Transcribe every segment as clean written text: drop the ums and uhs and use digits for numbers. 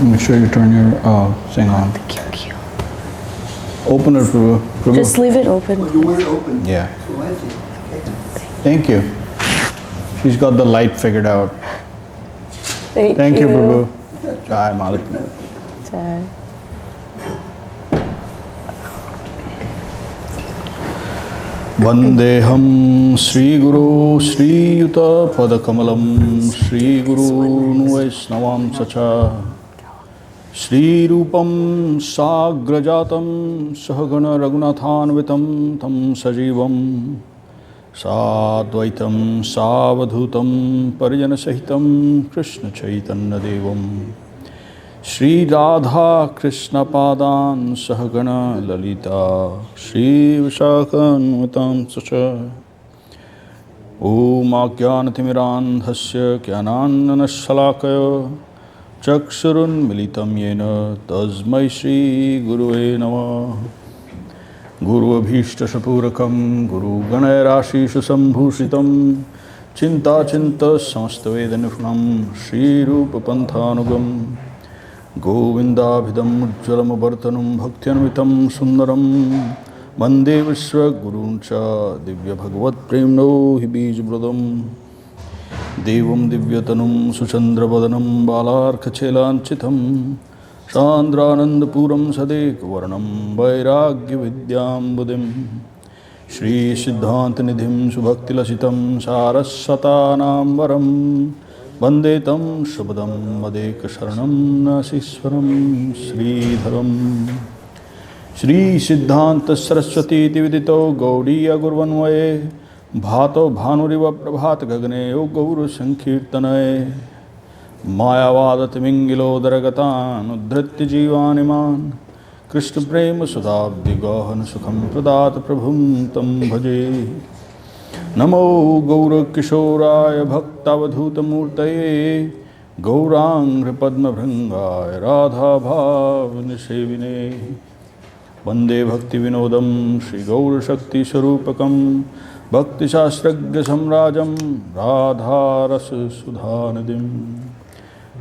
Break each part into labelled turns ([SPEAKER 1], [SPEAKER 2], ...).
[SPEAKER 1] Make sure you turn your thing on. Open it, Prabhu.
[SPEAKER 2] Just leave it open.
[SPEAKER 3] You want it open?
[SPEAKER 1] Yeah. Thank you. She's got the light figured out. Thank you, Prabhu. Jai Māhātmya.
[SPEAKER 2] Jai.
[SPEAKER 1] Vandeham Sri Guru Sri Yuta Padakamalam Sri Guru Vaisnavam Sacha Shri Rupam Sagrajatam Sahagana Raghunathanvitam Tam Sajivam Sadvaitam Savadhutam Parijana Sahitam Krishna Chaitanya Devam Srīdhar Krishna Padan Sahagana Lalita Shri Vishakhanvatam Sacha Om Ajnanatimidandhasya Jnananashalakaya Chakshurun Militam Yena Tasmai Shri Gurave Namah Guru Abhishta Shapurakam Guru Ganayarashisha Sambhushitam Chinta Chinta Samstavedanifnam Shri Rupa Panthanugam Govinda Bhidam Ujjalam Bhartanum Bhaktianvitam Sundaram Mande Vishwa Guruncha Divya Bhagavad Premno Hibij Bradam Devam Divyatanum Suchandra Vadanam Balar Kachelanchitam Chandranand Puram Sadek Varnam Vairagya Vidyam Budim Shri Siddhanta Nidhim Subhakti Lasitam Saraswatanam Varam Vandetam Shabdam Madeka Sharanam Nasiswaram Srīdharam Shri Siddhanta Saraswati Dividito Gaudiya Gurvanvaye Bhato Bhanuriva Prabhat Gagne O Gauru Sankirtanaye Mayavad Timingilo Daragatan Udhriti Jivaniman Krishna Prema Sudabdi Gahan Sukham Pradat Prabhum Tam Bhaje Namo Gaura Kishoraya Bhaktavadhuta Murtaye Gauranga Padma Bhrangaya Radha Bhavani Sevine Vande Bhakti Vinodam Shri Gaura Shakti Sarupakam Bhakti Shastragya Samrajam Radha Rasa Sudhanadim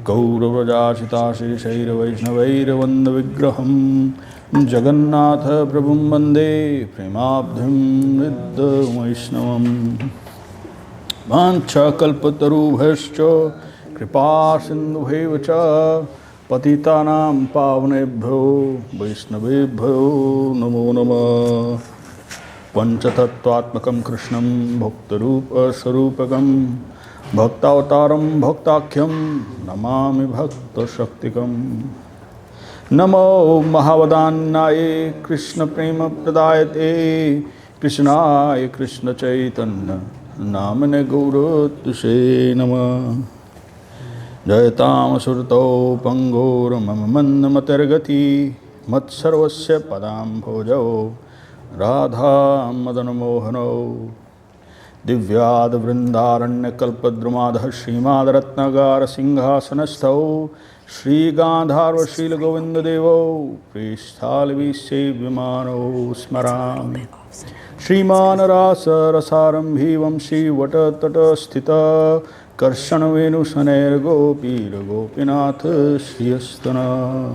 [SPEAKER 1] Gaura Vrajashita Shri Shaira Vaishnavaira Vanda Vigraham Jagannatha Prabhum Vande Premabdhim Riddha Vaishnavam Vancha Kalpatarubhascha Kripa Sindhubhevacha Patitanam Pavanebhyo Vaishnavebhyo Namo Namah Panchatattvatmakam Krishnam Bhaktarupa Sarupakam Bhaktavataram Bhaktakyam Namami Bhakta Shaktikam Namo Mahavadanaye Krishna Prema Pradayate Krishnaya Krishna Chaitanya Namane Gaurotuse Namah Jayatam Surto Pangor Mamamanda Matargati Matsarvasya Padam Bhojao Radha Madana Mohano Divyad Vrindaranya Kalpadrumadha Śrīmad Ratnagara Singhasanastho Shri Gandharva Śrīla Govinda Devo Prishthalavi Sevyamano Smarami Shriman Rasa Rasarambhivam Shri Vatatata Sthita Karshana Venu Saner Gopira Gopinath Shri Astana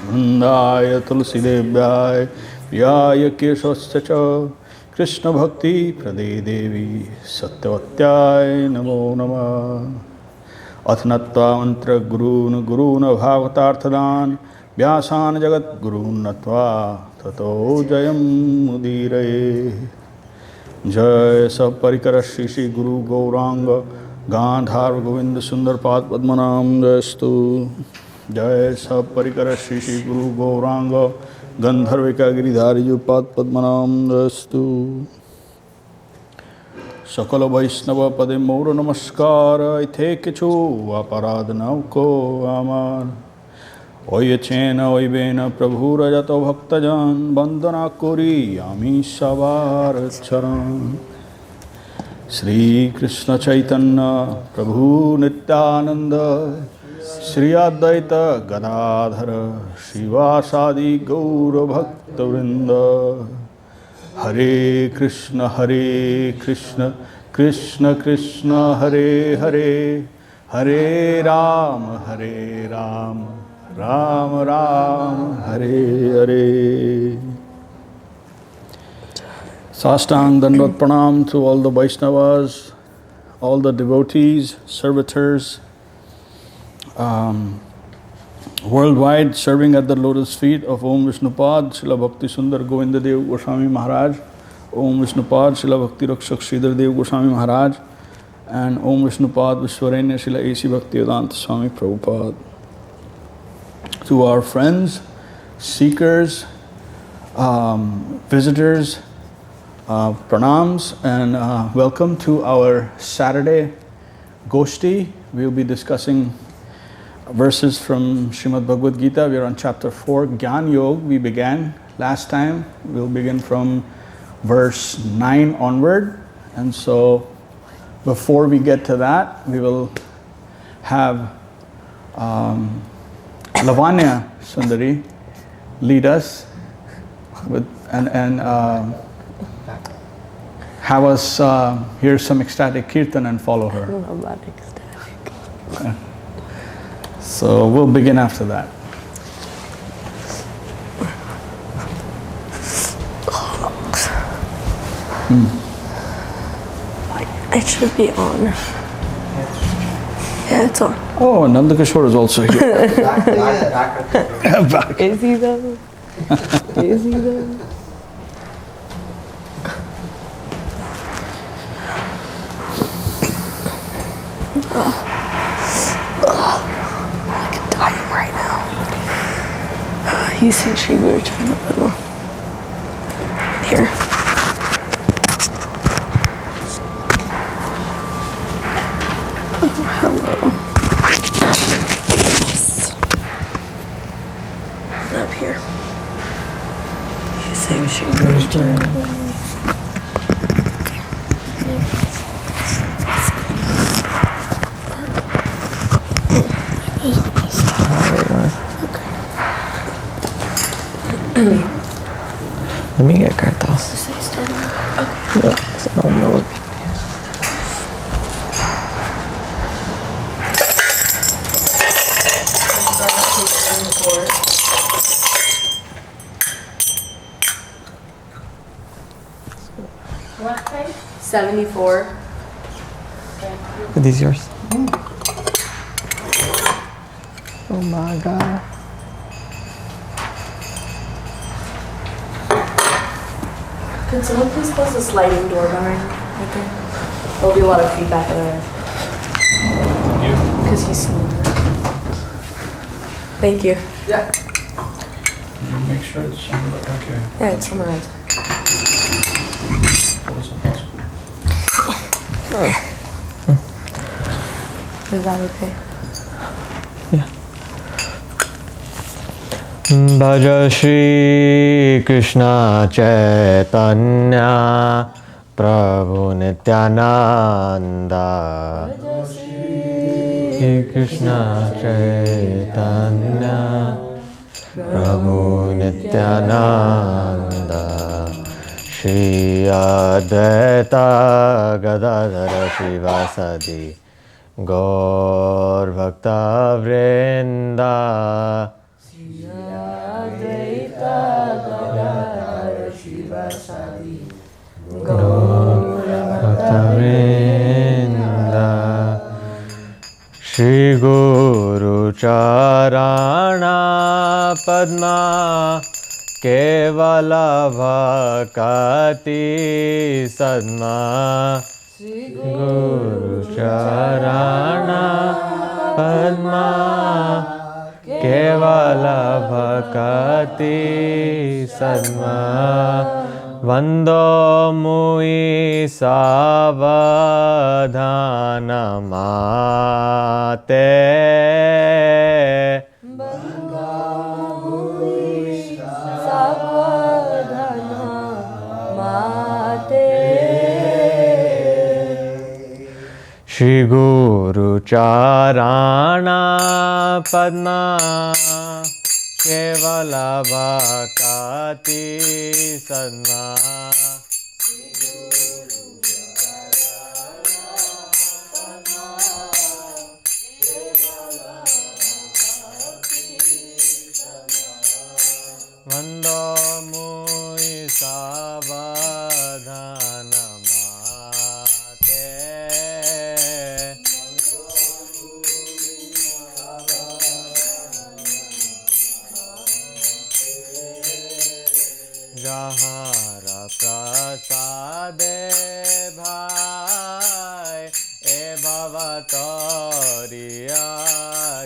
[SPEAKER 1] Vrindaya Tulsi Devyaya Vyaya Keshascha Krishna Bhakti Prade Devi Satyavatyaय Namo Namah Athnatva Mantra Gurun Guruna Bhagavatarthadan Vyasan Jagat Gurun Natva Tato Jayam Mudiraye Jai Sab Parikara Shri Shri Guru Gauranga Gandharva Govinda Sundar Pad Padmanam Jayastu Jai Sab Parikara Shri Shri Guru Gauranga Gandharvika Giridhari Pad Padmanam Jayastu Soquel Seva Ashram Pade Mora Namaskara Ite Kechu Aparadana Ko Amar Oye Chena Oye Bena Prabhu Rajato Bhaktajan Vandana Kori Ami Savar Charan Śrī Krishna Chaitanya Prabhu Nityananda Shri Advaita Gadadhara Shivasadi Gaura Bhakta Vrinda Hare Krishna Krishna Krishna Hare Hare Hare Ram, Hare Ram, Ram Ram, Hare Hare. Sastang Dandot Pranam to all the Vaishnavas, all the devotees, servitors, worldwide serving at the lotus feet of Om Vishnupad, Srila Bhakti Sundar Govinda Dev Goswāmī Mahārāj, Om Vishnupad, Srila Bhakti Rakshak Srīdhar Dev Goswāmī Mahārāj, and Om Vishnupad Vishwarenya Srila A.C. Bhaktivedanta Swami Prabhupada. To our friends, seekers, visitors, pranams, and welcome to our Saturday Goshti. We will be discussing verses from Śrīmad Bhagavad Gītā. We are on chapter 4, Jñāna-yoga. We began last time. We'll begin from verse 9 onward. And so before we get to that, we will have Lavanya Sundari lead us with and have us hear some ecstatic kirtan and follow her.
[SPEAKER 2] I'm not ecstatic.
[SPEAKER 1] Okay. So we'll begin after that.
[SPEAKER 2] It should be on. Yeah, it's on.
[SPEAKER 1] Oh, Nandakishore is also here. Back.
[SPEAKER 2] Is he though? Is he though? I can die right now. He's in Śrī Krishna. Here. Hello. Up here. He's in Śrī Krishna.
[SPEAKER 3] Let me get kirtans.
[SPEAKER 2] Okay.
[SPEAKER 3] Yeah, so I don't know what.
[SPEAKER 2] What page? 74.
[SPEAKER 3] Are these yours? Oh my god.
[SPEAKER 2] Can someone please close the sliding door behind right there? There'll be a lot of feedback in there. Because he's snoring. Thank you. Yeah.
[SPEAKER 1] Make sure it's on the okay.
[SPEAKER 2] Yeah, it's on the right. Is that okay?
[SPEAKER 3] Yeah. Bhaja Śrī Krishna Chaitanya Prabhu Nityananda. Śrī Krishna Chaitanya Prabhu Nityananda. Shri Advaita Gadadhara Shivasadi Gaur Bhakta Vrinda. Shri Guru Charana Padma Kevala Bhakti Sadma. Guru Charana Padma Kevala Bhakti Sadma. Vando Mui Savadhana Mate. Shri Guru Charana Padma Kevala Bhakti Sadma. Jahara prasade bhai e bhavatoriya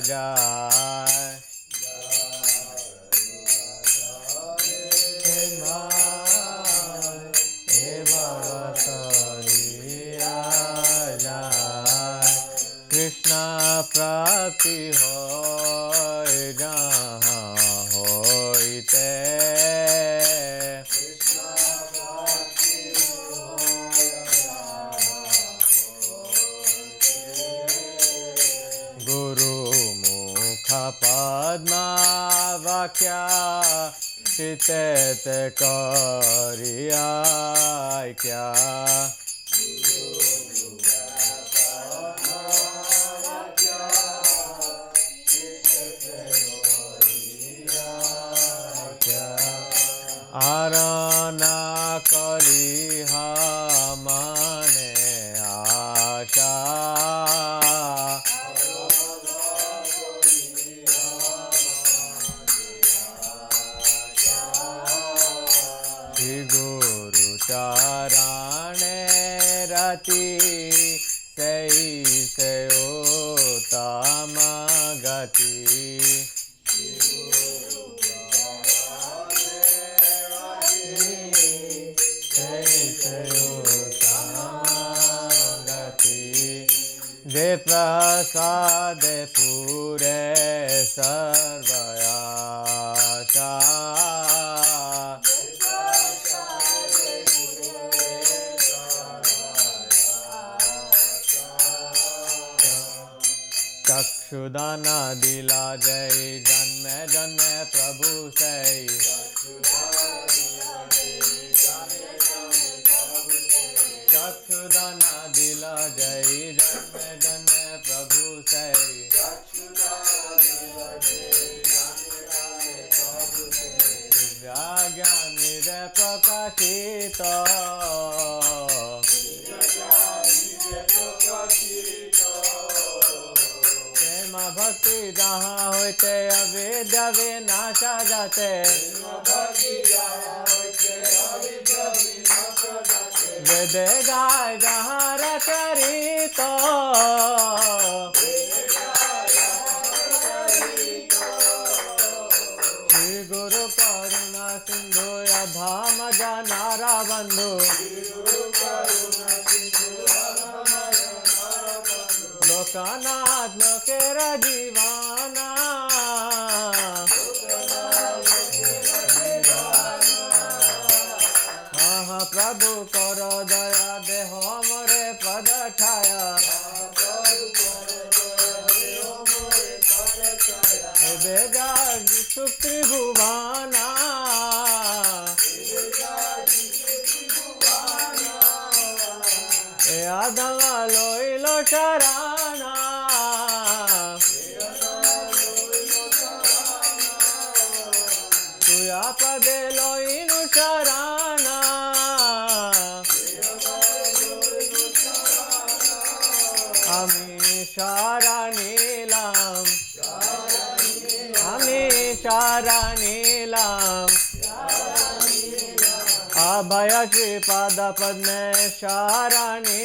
[SPEAKER 3] jai. Krishna prapti hoy jahan hoite. Guru mukha padma vakya chitete kariya kya. Arana kariha mane asha. Shri Guru charane rati sei seyo tamagati. De prasade pure sarvayasha. Chakshudana dila jai janme janme prabhu sai. Chakshudana dila jai janme janme prabhu sai. Divya nire prakashita. Prema bhakti jahan hoite avidya vinasha jate. Vede gai jahan rakarito. Shri Guru karuna sindhu yadhama janara bandhu. Lokanat lokera jivana. Prabhu karo daya deho more pada chaya. Veda sukri bhuvana. E adama loilo charana. Tuya pade loinu charana. Ami Sharanilam, Ami Sharanilam, Abhaya Śrīpad Padme Sharanilam,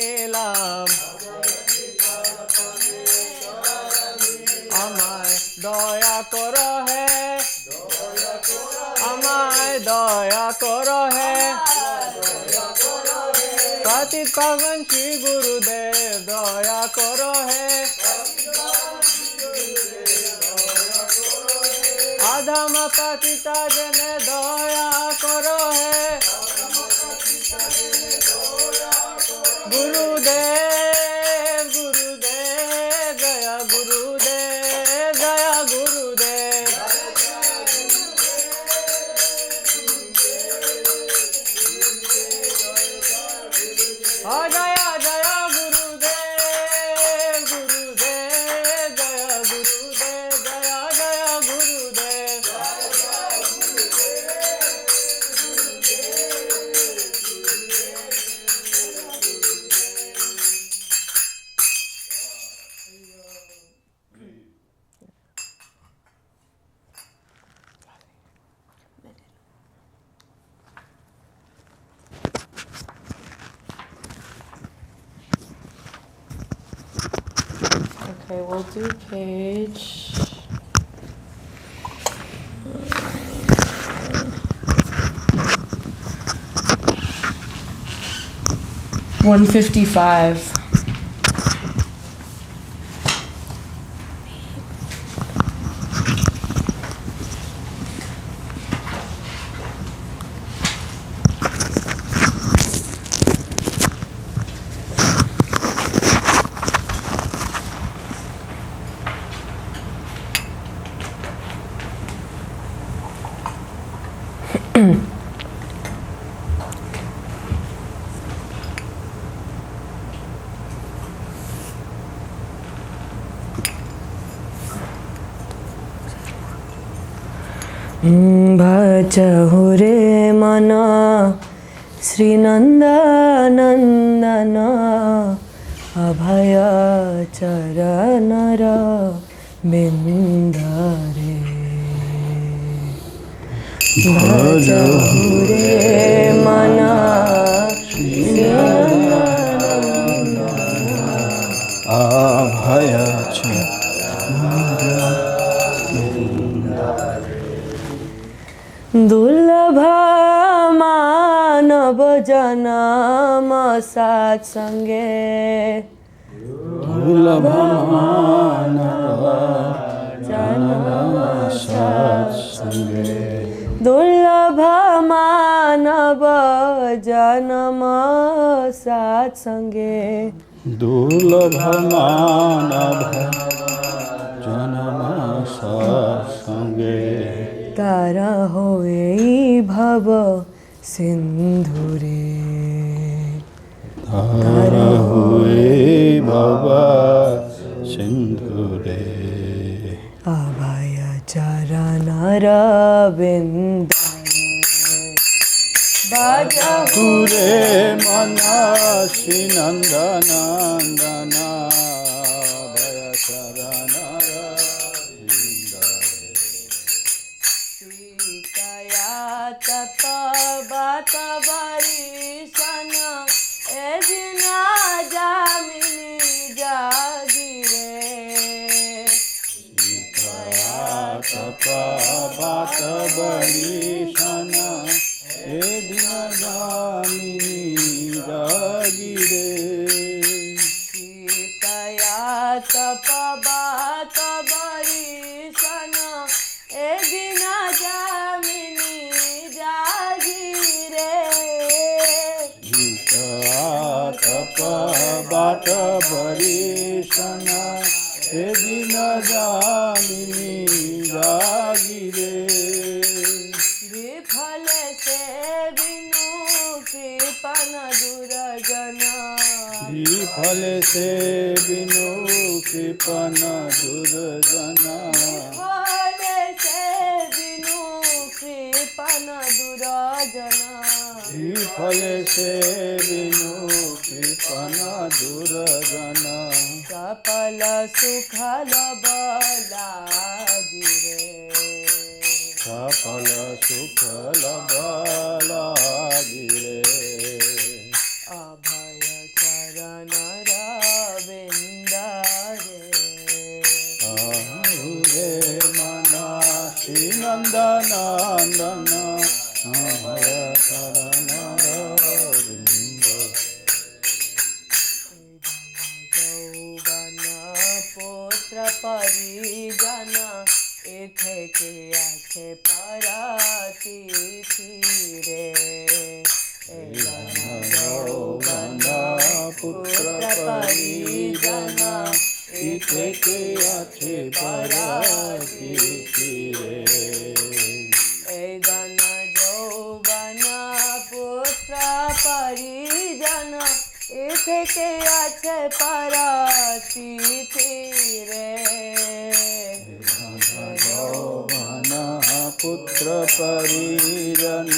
[SPEAKER 3] Amay doya koro hai, Amay doya koro hai. Patit pavan Shri Gurudev doya karo hai. Adhama patita jane doya karo hai. Gurudev, Gurudev, Jaya Gurudev, Jaya Gurudev. Jaya Jaya Gurudev, Gurudev, Jaya Gurudev, Jaya Jaya Gurudev.
[SPEAKER 2] Okay, we'll do page 155.
[SPEAKER 4] भजहु रे मना श्री नंदनंदन अभय चरणर बिंदरे भजहु रे मना श्री नंदनंदन
[SPEAKER 1] अभय
[SPEAKER 4] दुर्लभ मानव जनम सत्संगे
[SPEAKER 1] दुर्लभ मानव जनम सत्संगे
[SPEAKER 4] दुर्लभ मानव जनम सत्संगे
[SPEAKER 1] दुर्लभ मानव जनम सत्संगे
[SPEAKER 4] तार होए भव सिंधुरे
[SPEAKER 1] तार हुए भव सिंधुरे
[SPEAKER 4] अभय चरण रविंदरे भजहु
[SPEAKER 1] रे मना श्री नंदनंदन अभय चरण
[SPEAKER 4] तप बात बरिशन ए दिना जामिनी जागिरे
[SPEAKER 1] तप बात बरिशन ए दिन जामिनी जागिरे
[SPEAKER 4] सीतया तप बात बरिशन ए दिना जामिनी जागिरे
[SPEAKER 1] तप बाट बरिशन ए दिन जामिनी जागिरे
[SPEAKER 4] विफल से बिनु कृपन दुर्जना
[SPEAKER 1] विफल से बिनु कृपन दुर्जना
[SPEAKER 4] विफल से बिनु कृपन दुर्जना
[SPEAKER 1] विफल से बिनु कृपन दुर्जना
[SPEAKER 4] सफल सुखल बलागिरे
[SPEAKER 1] सफल सुखल बलागिरे
[SPEAKER 4] अभय चरण रविंदरे
[SPEAKER 1] रे मना श्री नंदनंदन अभय चरण रविंद
[SPEAKER 4] यौवन पुत्र परिजन इथे के आखे परातिथि रे
[SPEAKER 1] यौवन पुत्र परिजन इथे के आखे परातिथि रे
[SPEAKER 4] एदन यौवन पुत्र परिजन इथे के आखे परातिथि रे
[SPEAKER 1] यौवन पुत्र परिजन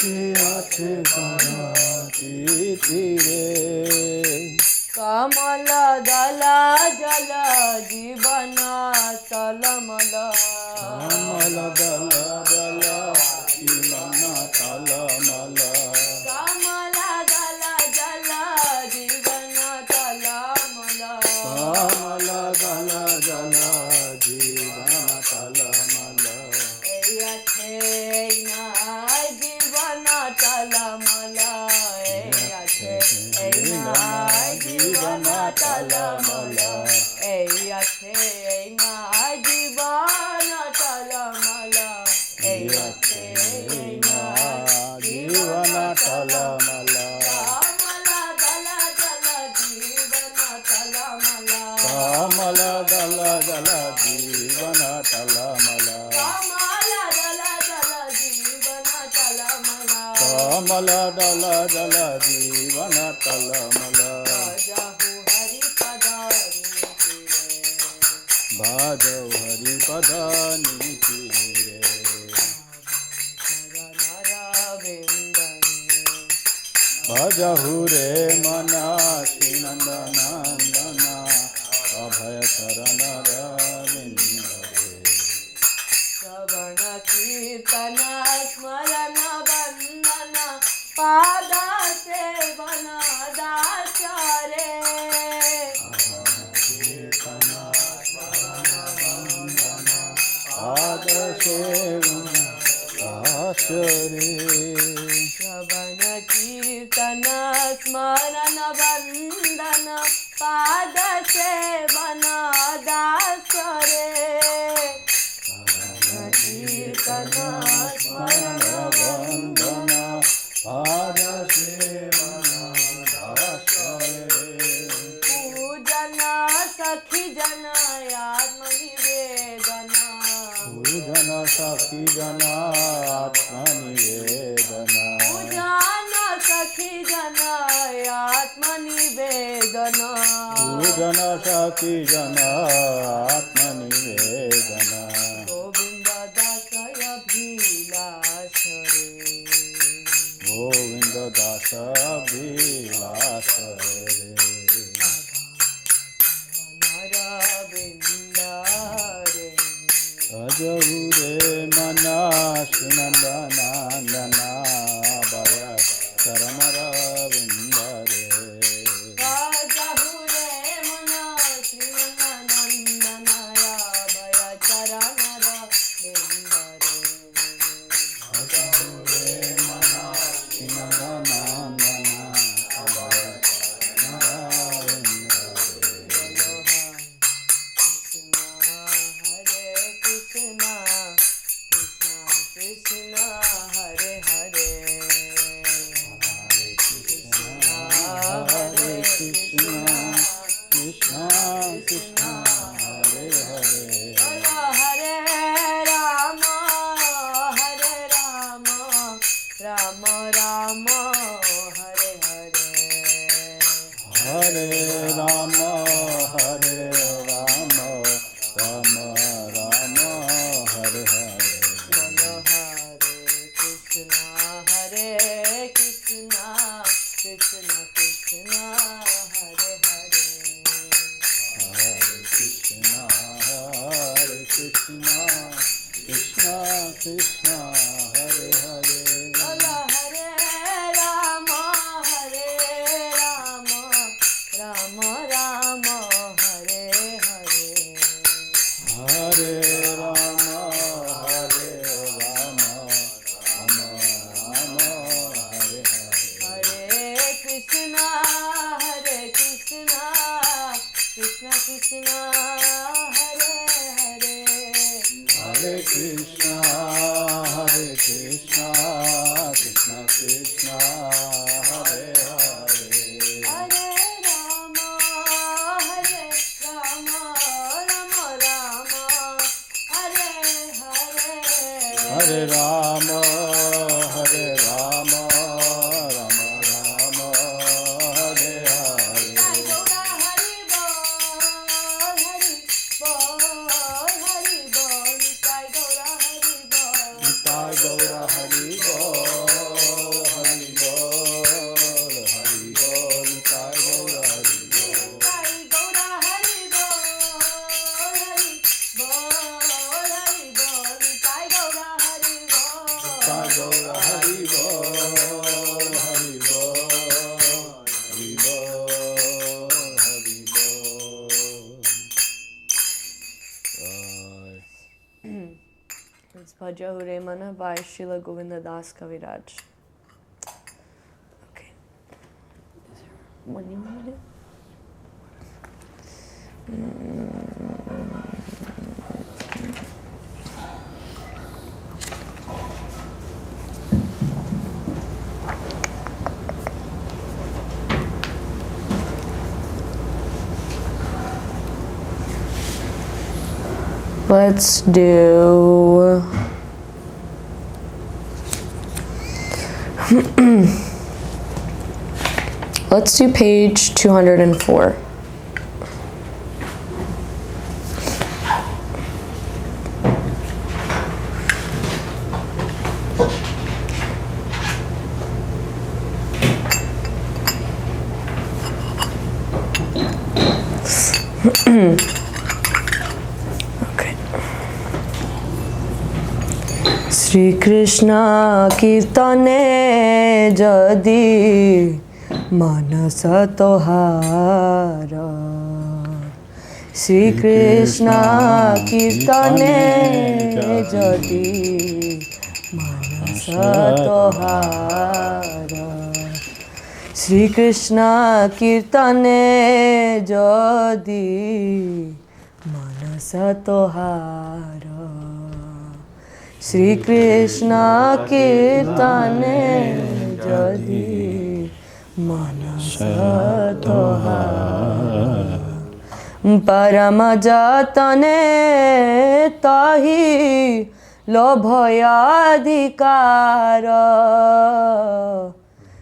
[SPEAKER 1] के आखे परातिथि रे
[SPEAKER 4] कमल दल जल जीवन तलमल
[SPEAKER 1] कमल दल जल जीवन तलमल
[SPEAKER 4] कमल दल जल जीवन तलमल
[SPEAKER 1] कमल
[SPEAKER 4] na jivana talamala ei bhakti na jivana talamala
[SPEAKER 1] kamala dala dala jivana talamala
[SPEAKER 4] kamala dala dala jivana talamala
[SPEAKER 1] kamala dala dala jivana talamala
[SPEAKER 4] Bhajahu Hari Katha
[SPEAKER 1] bhajahu hari padani bhajahu re mana Śrīnanda-nandana abhaya charana ravindare
[SPEAKER 4] Śravana kirtana smarana vandana pada sevana dāśyare Śravana kirtana smarana vandana pada sevana dāśyare Śravana kirtana smarana vandana pujana sakhi jana atmanivedana
[SPEAKER 1] pujana sakhi jana atmanivedana
[SPEAKER 4] pujana sakhi jana atmanivedana
[SPEAKER 1] pujana sakhi jana atmanivedana
[SPEAKER 4] Govinda dasaya bhilashare
[SPEAKER 1] Govinda dasa vilasare Bhajahu re mana Śrīnanda-nandana abhaya charana ravindare
[SPEAKER 4] Bhajahu re mana Śrīnanda-nandana abhaya charana ravindare
[SPEAKER 1] Bhajahu re mana Śrīnanda-nandana abhaya charana ravindare
[SPEAKER 4] Krishna Krishna Hare Hare
[SPEAKER 1] Hare Krishna Krishna Krishna Hare Hare
[SPEAKER 4] Hare Rama Hare Rama Rama Rama Hare Hare
[SPEAKER 1] Hare Rama Hare Rama Rama Rama Hare Hare
[SPEAKER 4] Hare Krishna Krishna Krishna Hare Hare
[SPEAKER 1] Hare Krishna Krishna Krishna Krishna Hare Hare
[SPEAKER 4] Hare Rama Hare Rama Rama Rama Hare Hare
[SPEAKER 1] Hare Rama Hare Rama Rama Rama Hare Hare
[SPEAKER 4] Hare Krishna Krishna Krishna Hare Hare
[SPEAKER 1] Hare Krishna Krishna Krishna Hare Hare
[SPEAKER 4] Hare Rama Rama Rama Hare Hare
[SPEAKER 1] Hare Rama Hare Rama Rama Rama Hare Hare
[SPEAKER 4] Gaura Hari Bol Sai Gaura Hari Bol
[SPEAKER 1] Nitai Gaura Hari Bol Hari Bol Hari Bol Nitai Gaura Hari Bol
[SPEAKER 4] Sai Gaura Hari Bol Sai Gaura Hari Bol
[SPEAKER 1] Nitai Gaura Hari Bol Hari Bol Hari Bol Hari Bol.
[SPEAKER 4] It's Bhajahu Re Mana by Srila Govinda Das Kaviraj. Okay. Is there one you want to do? Let's do let's do page 204. Okay. Śrī-kṛṣṇa-kīrtane jadi manasa tohara. Śrī-kṛṣṇa-kīrtane jadi manasa tohara. Śrī-kṛṣṇa-kīrtane jadi manasa tohara. Śrī-kṛṣṇa-kīrtane jadi manasa tohara. Paramajatane tahi lobhayadhikara.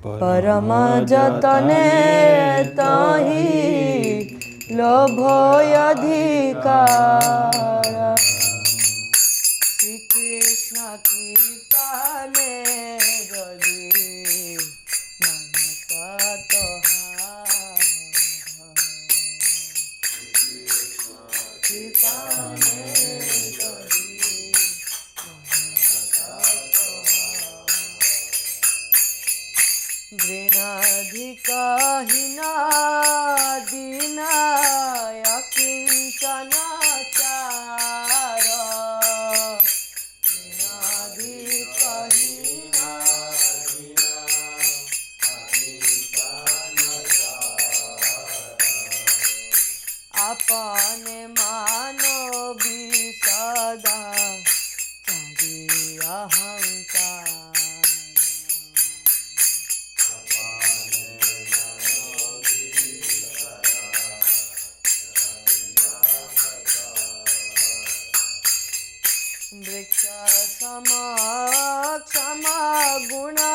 [SPEAKER 4] Paramajatane tahi lobhayadhikara. Śrī-kṛṣṇa-kīrtane jadi manasa tohara. Śrī-kṛṣṇa-kīrtane jadi manasa tohara. Grinadhika hinadinaya kinchana chara. Grinadhika hinadinaya apane mano bisada chari ahankara. Vriksha samakshama guna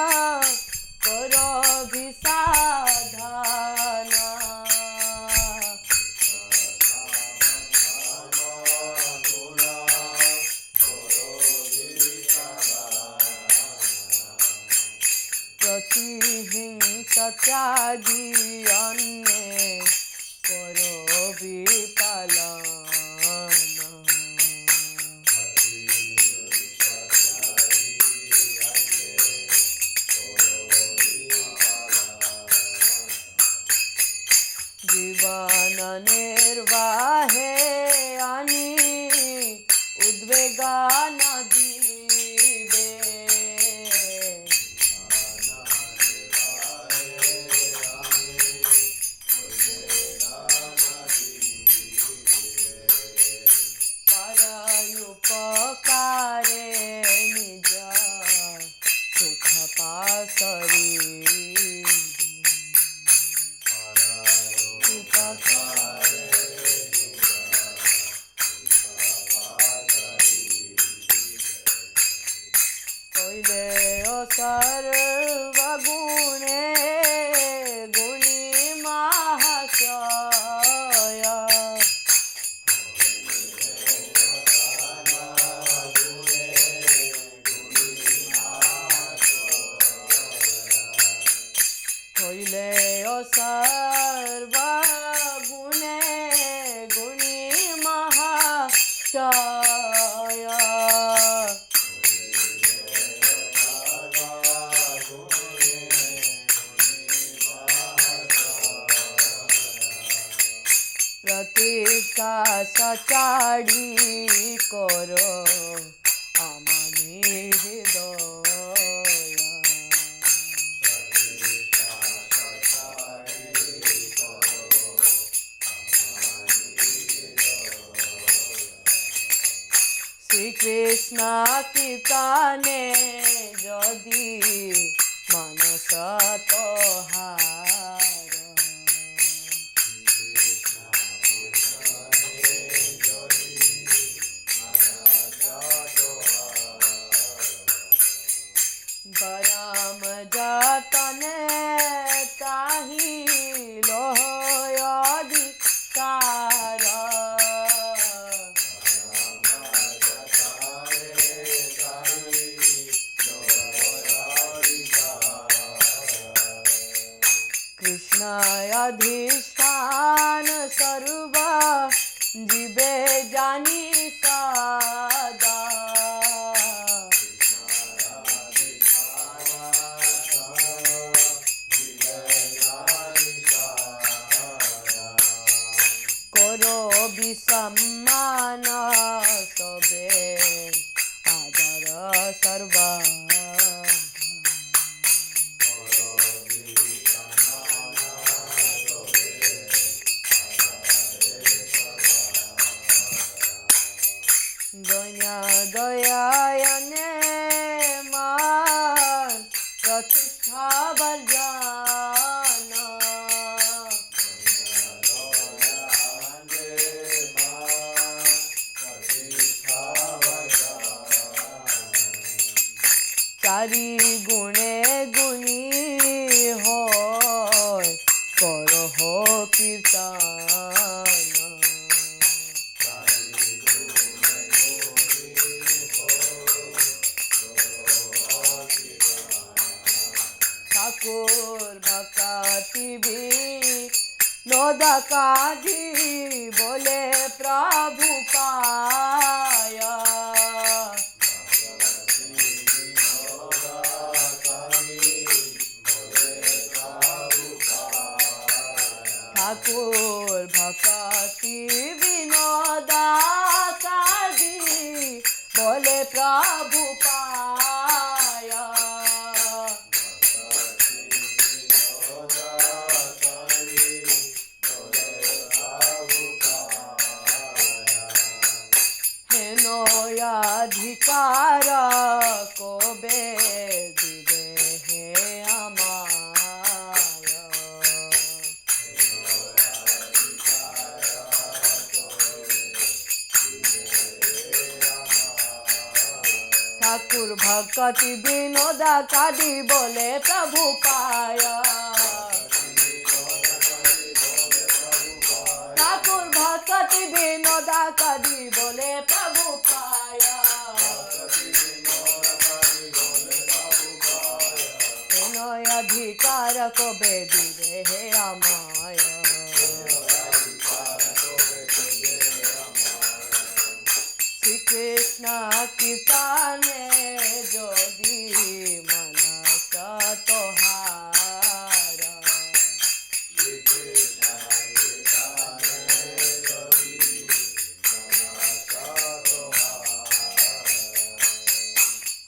[SPEAKER 4] karo visadhana. Pratihinsa tyagi anne karo vipalana. Jivana nirvahe ani udvegana dive. Parayupakare nija sukha pasari. Sarvagune guni mahāsaya. Koile o sarvagune guni mahāsaya. Pratishtha sachadi koro amani hridaya. Śrī-kṛṣṇa-kīrtane jadi manasa tohara. अधिष्ठान सर्व जीवे जानी सदा करो विसम्मान सबे आदर सर्वा दयायने मान प्रतिष्ठा बलजाना चारि गुणे गुणी हो करो हो कीर्तन ठाकुर भक्ति भी नोदकाधी बोले प्रभु पाया ठाकुर भक्ति विनोदकाधी बोले प्रभु पाया अधिकार को दिवे है अमाया ठाकुर भक्ति विनोदा कादी बोले प्रभु पाया ठाकुर भक्ति विनोदा कादी बोले प्रभु पाया अधिकार को दिवे है अमाया श्री कृष्ण कीर्तने जोदी मनस तोहारा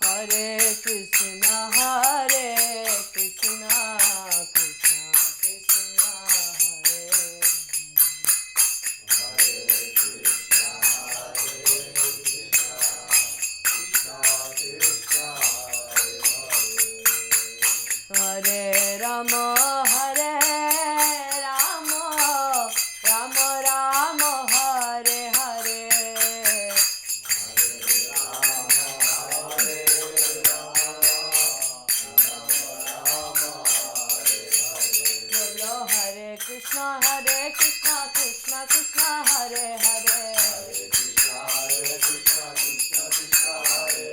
[SPEAKER 4] हरे कृष्ण हरे कृष्ण कृष्ण कृष्ण हरे हरे राम हरे Ram Ram Ram Hare Hare Krishna Krishna Krishna Hare Hare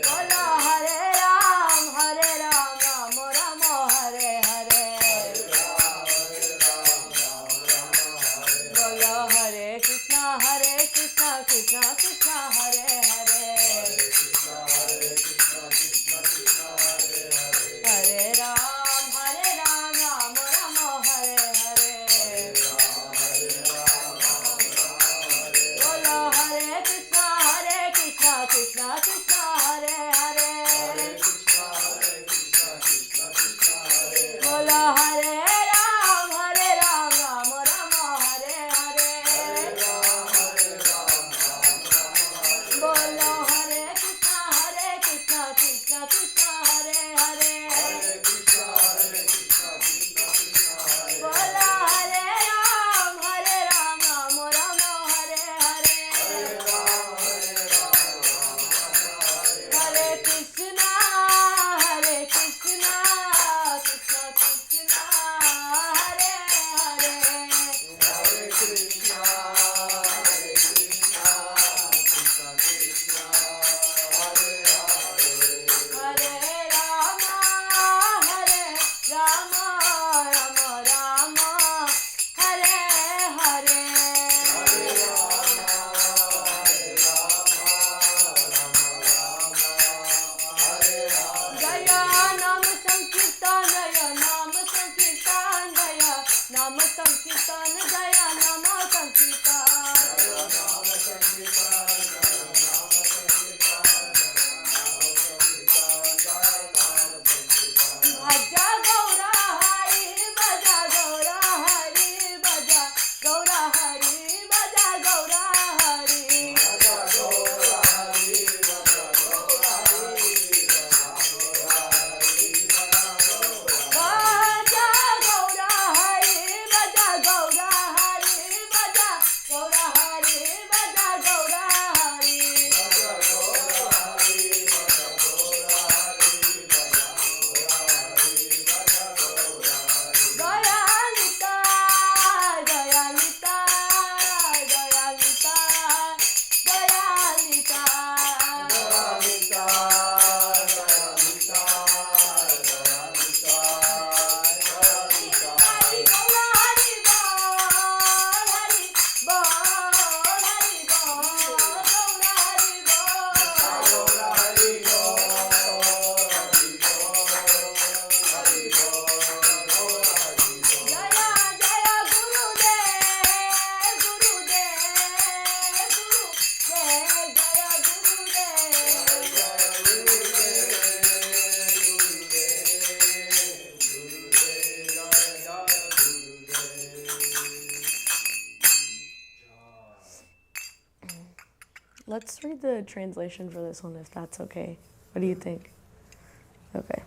[SPEAKER 4] Bola Hare Ram Ram Ram Hare Hare Bola Hare Krishna Krishna Krishna Hare Hare Hare Ram Ram Ram Hare Hare Krishna Krishna Hare Hare Bola Hare Ram Ram Hare Hare Bola Let's read the translation for this one if that's okay. What do you think? Okay.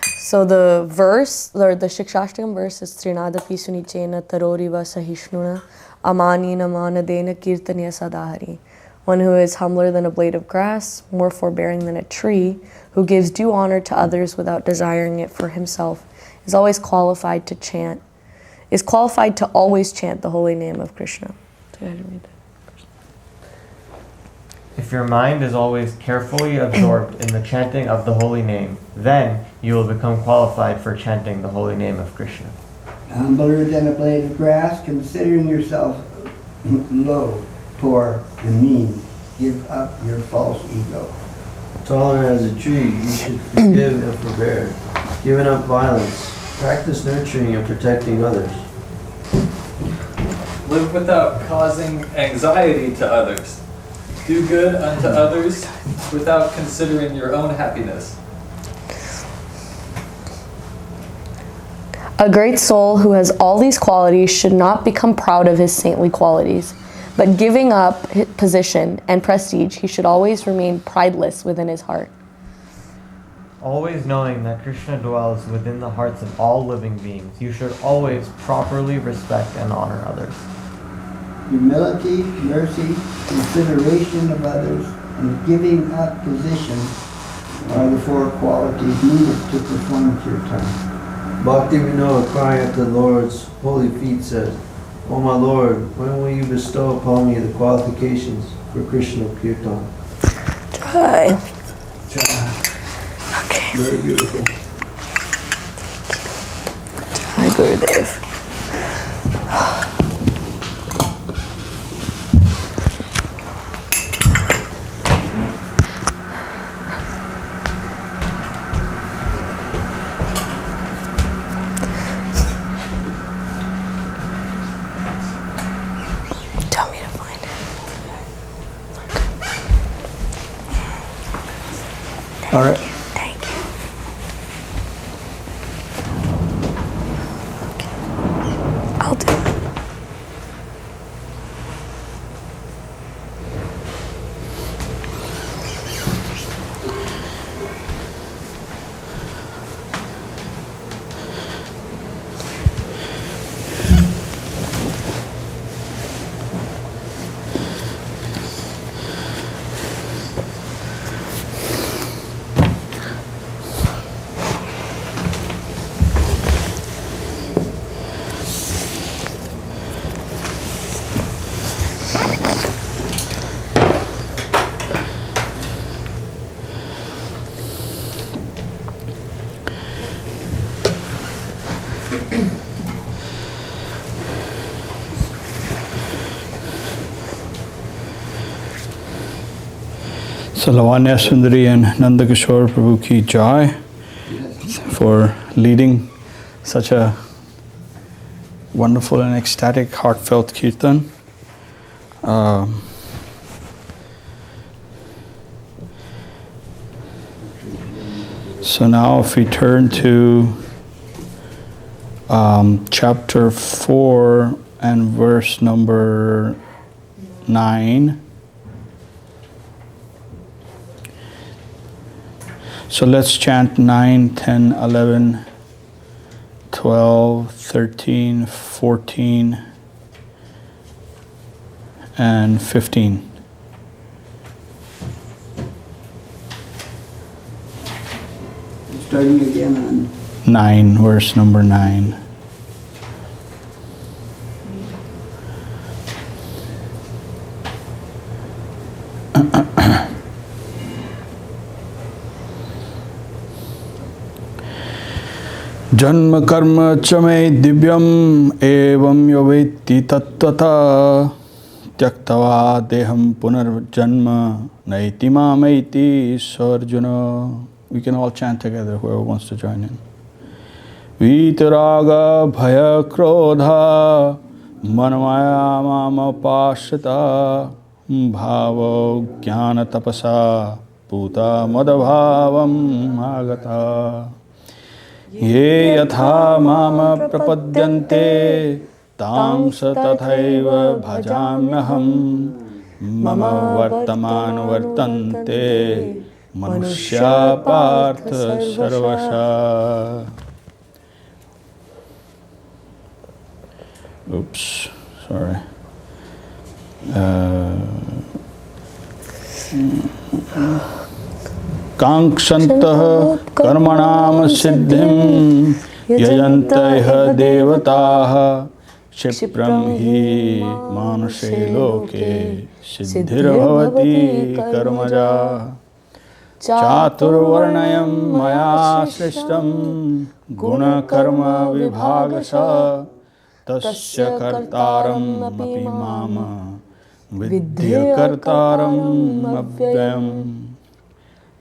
[SPEAKER 4] So the verse, or the Shikshashtakam verse is Trinadapi Sunichena Taroriva Sahishnuna Amanina Manadena Kirtanya Sadahari. One who is humbler than a blade of grass, more forbearing than a tree, who gives due honor to others without desiring it for himself, is always qualified to always chant the holy name of Krishna. Go ahead and read that.
[SPEAKER 3] If your mind is always carefully absorbed in the chanting of the holy name, then you will become qualified for chanting the holy name of Krishna.
[SPEAKER 5] Humbler than a blade of grass, considering yourself low, poor, and mean, give up your false ego.
[SPEAKER 6] Taller as a tree, you should forgive and forbear. Giving up violence, practice nurturing and protecting others.
[SPEAKER 7] Live without causing anxiety to others. Do good unto others without considering your own happiness.
[SPEAKER 4] A great soul who has all these qualities should not become proud of his saintly qualities, but giving up his position and prestige, he should always remain prideless within his heart.
[SPEAKER 3] Always knowing that Krishna dwells within the hearts of all living beings, you should always properly respect and honor others.
[SPEAKER 5] Humility, mercy, consideration of others, and giving up position are the four qualities needed to perform kirtan.
[SPEAKER 6] Bhakti Vinod, crying at the Lord's holy feet, said, "O my Lord, when will you bestow upon me the qualifications for Krishna Kirtan?"
[SPEAKER 4] Try. Okay.
[SPEAKER 5] Very beautiful.
[SPEAKER 4] Hi, Gurudev. Tell me to find it.
[SPEAKER 1] All right.
[SPEAKER 4] Thank you. Okay. I'll do it.
[SPEAKER 1] So Lavanya Sundari and Nanda Kishore Prabhu ki jai for leading such a wonderful and ecstatic, heartfelt kirtan. So now if we turn to chapter 4 and verse number 9. So let's chant 9, 10, 11, 12, 13, 14, and 15.
[SPEAKER 5] Starting again on
[SPEAKER 1] 9, verse number 9. Janma karma chame divyam evam yovetti tattvata tyaktava deham punarjanma naiti mamaiti sarjuna. We can all chant together, whoever wants to join in. Vitaraga bhaya krodha manmaya mama pashita bhavo jnana tapasa puta madabhavam agata. Ye yatha mama prapadyante tam sa tathaiva bhajamyaham mama vartaman vartante manushya partha sarvasha. Oops, sorry. Kankshantah karmanam siddhim yajantaiha devataha Kshipram hi manushe loke siddhirabhavati karmaja Chaturvarnayam maya srishtam guna karma vibhagasa Tasya kartaram api mama vidya kartaram avyayam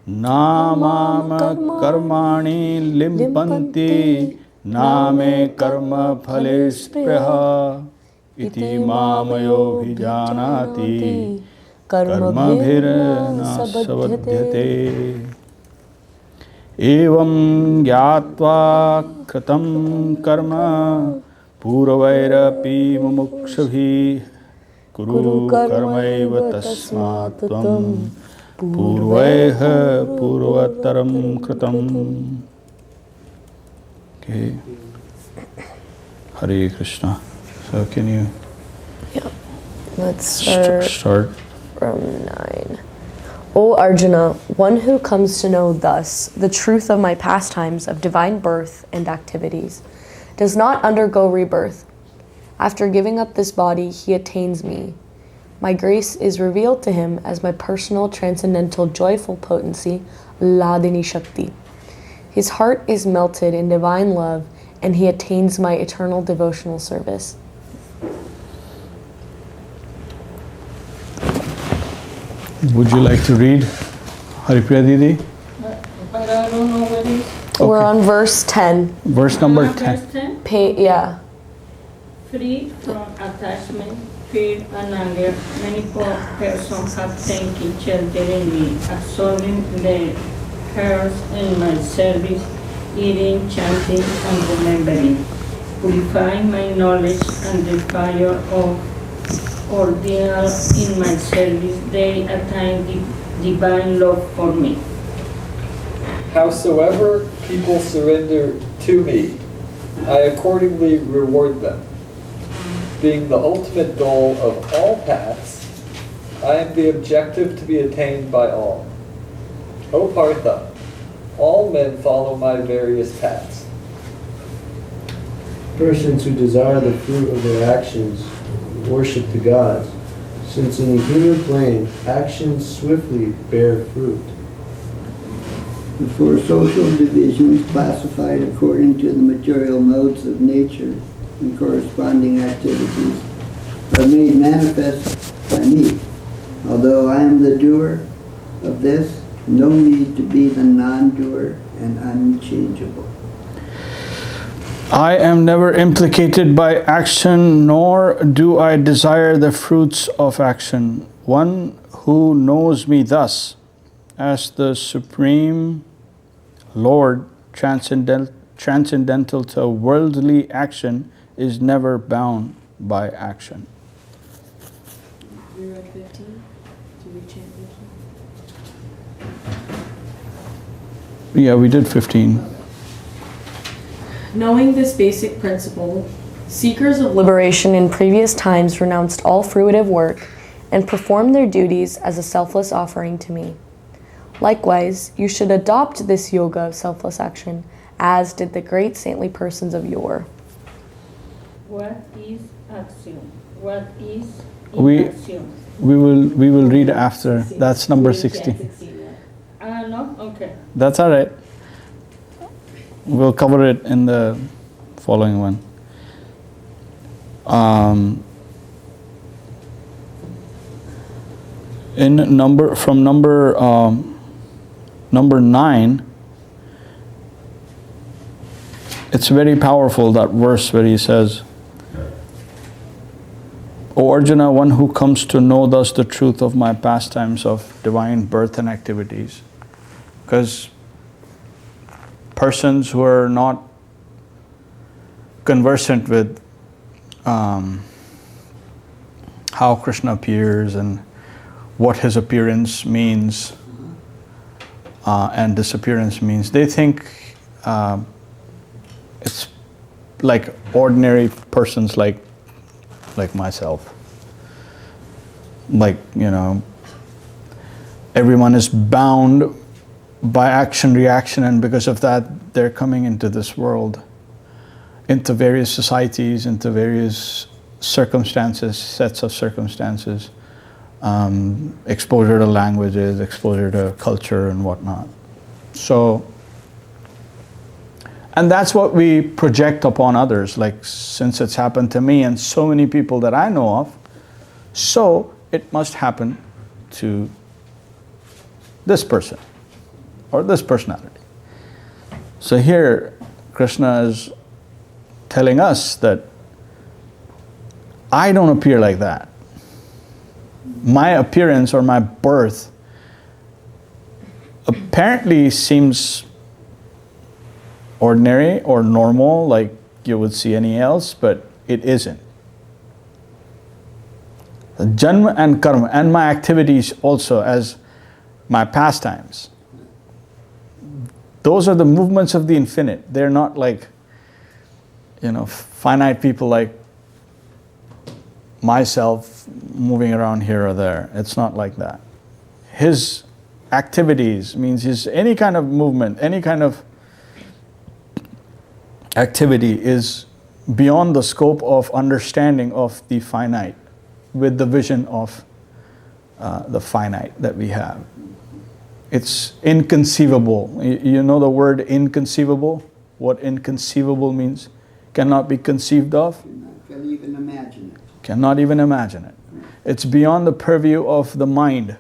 [SPEAKER 1] Namama karmani limpanti Name karma phale spriha iti mamayo bhijanati karma bhirna savadhyate evam gyatva kratam karma puravairapi mumukshabhi kuru karmaiva tasmat tvam purvaiha purvataram kratam. Okay. Hare Krishna. So can you
[SPEAKER 4] Let's
[SPEAKER 1] start
[SPEAKER 4] from 9. O Arjuna, one who comes to know thus the truth of my pastimes of divine birth and activities does not undergo rebirth. After giving up this body, he attains me. My grace is revealed to him as my personal transcendental joyful potency, Ladini Shakti. His heart is melted in divine love, and he attains my eternal devotional service.
[SPEAKER 1] Would you like to read, Haripriya Didi?
[SPEAKER 8] But I don't know what is.
[SPEAKER 4] We're on verse 10.
[SPEAKER 1] Verse number
[SPEAKER 8] Verse
[SPEAKER 1] 10.
[SPEAKER 8] 10.
[SPEAKER 4] Yeah.
[SPEAKER 8] Free from attachment, fear and anger, many persons have taken shelter in me, absorbing their hearts in my service, eating, chanting, and remembering, purifying my knowledge and the fire of ordeal in my service. They attain divine love for me.
[SPEAKER 7] Howsoever people surrender to me, I accordingly reward them. Being the ultimate goal of all paths, I am the objective to be attained by all. O Partha, all men follow my various paths.
[SPEAKER 6] Persons who desire the fruit of their actions worship the gods, since in the human plane, actions swiftly bear fruit.
[SPEAKER 5] The four social divisions classified according to the material modes of nature and corresponding activities are made manifest by me. Although I am the doer of this, no need to be the non-doer and unchangeable.
[SPEAKER 1] I am never implicated by action, nor do I desire the fruits of action. One who knows me thus, as the Supreme Lord, transcendental to worldly action, is never bound by action.
[SPEAKER 2] We're at 15. Do we chant 15?
[SPEAKER 1] Yeah, we did 15.
[SPEAKER 4] Knowing this basic principle, seekers of liberation in previous times renounced all fruitive work and performed their duties as a selfless offering to me. Likewise, you should adopt this yoga of selfless action, as did the great saintly persons of yore.
[SPEAKER 8] What is action? What is
[SPEAKER 1] We-
[SPEAKER 8] inaction?
[SPEAKER 1] We will read after. That's number 16.
[SPEAKER 8] No? Okay.
[SPEAKER 1] That's all right. We'll cover it in the following one. In number 9, it's very powerful, that verse where he says, O Arjuna, one who comes to know thus the truth of my pastimes of divine birth and activities. Because persons who are not conversant with how Krishna appears and what his appearance means and disappearance means. They think it's like ordinary persons like myself. Like, everyone is bound by action, reaction, and because of that, they're coming into this world, into various societies, into various circumstances, sets of circumstances, exposure to languages, exposure to culture and whatnot. So, and that's what we project upon others, like since it's happened to me and so many people that I know of, so it must happen to this person or this personality. So here Krishna is telling us that I don't appear like that. My appearance or my birth apparently seems ordinary or normal, like you would see any else, but it isn't. The janma and karma and my activities also as my pastimes, those are the movements of the infinite. They're not like, finite people like myself moving around here or there. It's not like that. His activities means his any kind of movement, any kind of activity is beyond the scope of understanding of the finite with the vision of the finite that we have. It's inconceivable. You know the word inconceivable? What inconceivable means? Cannot be conceived of?
[SPEAKER 5] Can't even imagine it.
[SPEAKER 1] Cannot even imagine it. It's beyond the purview of the mind.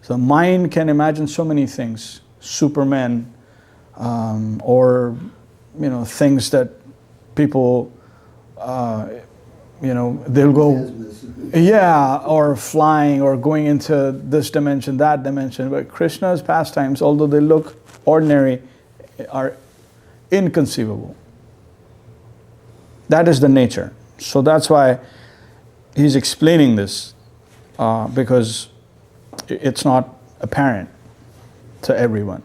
[SPEAKER 1] So the mind can imagine so many things. Supermen, or things that people, they'll go, or flying or going into this dimension, that dimension. But Krishna's pastimes, although they look ordinary, are inconceivable. That is the nature. So that's why he's explaining this, because it's not apparent to everyone.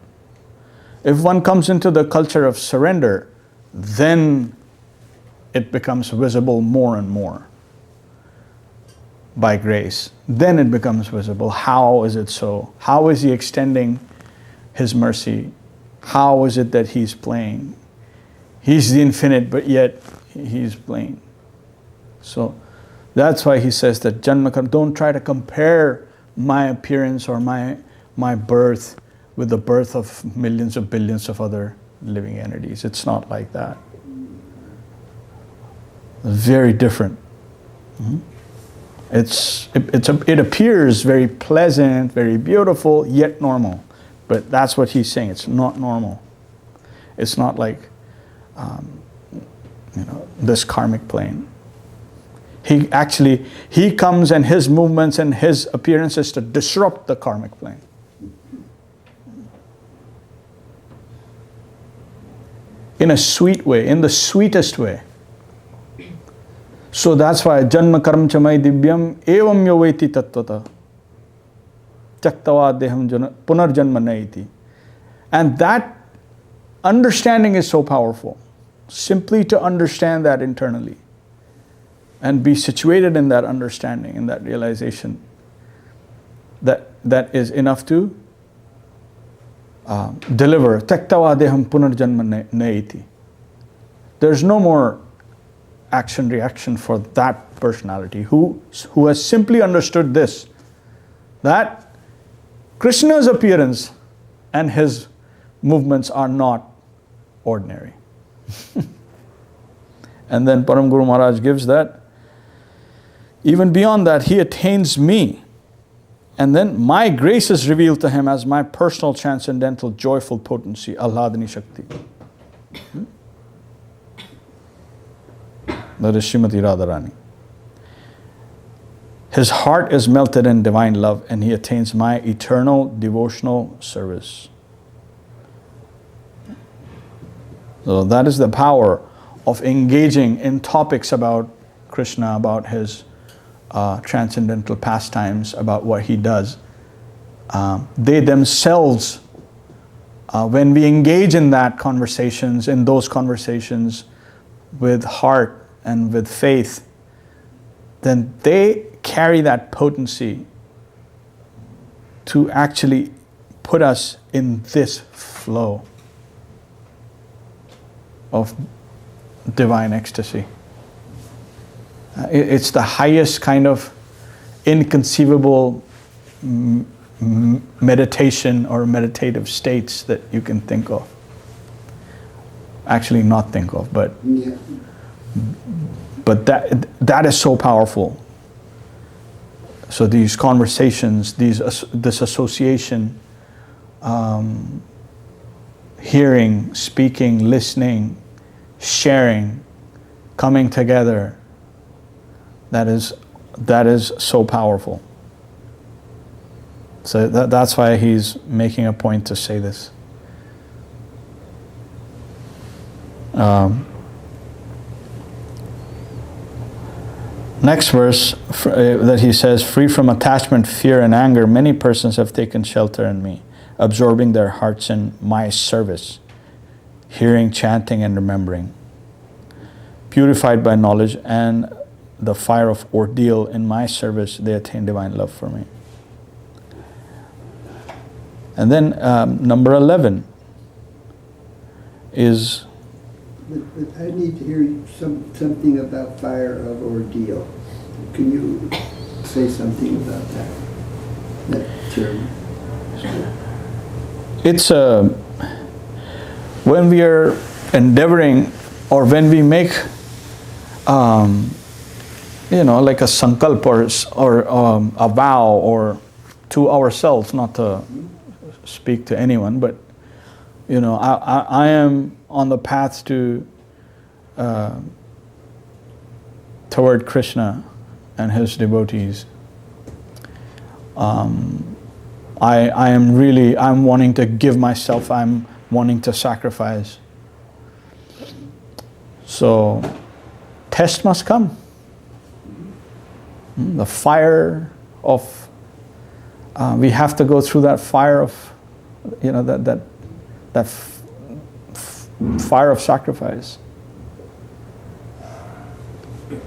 [SPEAKER 1] If one comes into the culture of surrender, then it becomes visible more and more by grace. Then it becomes visible. How is it so? How is he extending his mercy? How is it that he's playing? He's the infinite, but yet he's playing. So that's why he says that Janma Karma, don't try to compare my appearance or my birth with the birth of millions of billions of other living entities. It's not like that. It's very different. It appears very pleasant, very beautiful, yet normal. But that's what he's saying. It's not normal. It's not like this karmic plane. He comes and his movements and his appearances to disrupt the karmic plane. In a sweet way, in the sweetest way. So that's why Janma Karma Chamai Divyam Evam Yoveti Tattvata Chaktava Deham Punarjanma Naiti. And that understanding is so powerful. Simply to understand that internally and be situated in that understanding, in that realization, that is enough to deliver. Tyaktava deham punarjanma naiti. There's no more action reaction for that personality who has simply understood this, that Krishna's appearance and his movements are not ordinary. And then Param Guru Mahārāj gives that even beyond that, he attains me. And then my grace is revealed to him as my personal transcendental joyful potency, Alhadani Shakti. That is Srimati Radharani. His heart is melted in divine love and he attains my eternal devotional service. So that is the power of engaging in topics about Krishna, about his transcendental pastimes, about what he does. They themselves, when we engage in those conversations with heart and with faith, then they carry that potency to actually put us in this flow of divine ecstasy. It's the highest kind of inconceivable meditation or meditative states that you can think of. Actually not think of, but
[SPEAKER 5] Yeah.
[SPEAKER 1] but that is so powerful. So these conversations, this association, hearing, speaking, listening, sharing, coming together, that is so powerful. So that's why he's making a point to say this. Next verse that he says, free from attachment, fear, and anger, many persons have taken shelter in me, absorbing their hearts in my service, hearing, chanting, and remembering. Purified by knowledge and the fire of ordeal in my service, they attain divine love for me. And then number 11 is...
[SPEAKER 5] But I need to hear something about fire of ordeal. Can you say something about that term?
[SPEAKER 1] It's when we are endeavoring, or when we make, like a sankalp or a vow, or to ourselves, not to speak to anyone, but I am on the path to toward Krishna and his devotees. I'm wanting to give myself, I'm wanting to sacrifice. So, test must come. The fire of, we have to go through that fire of, that fire of sacrifice.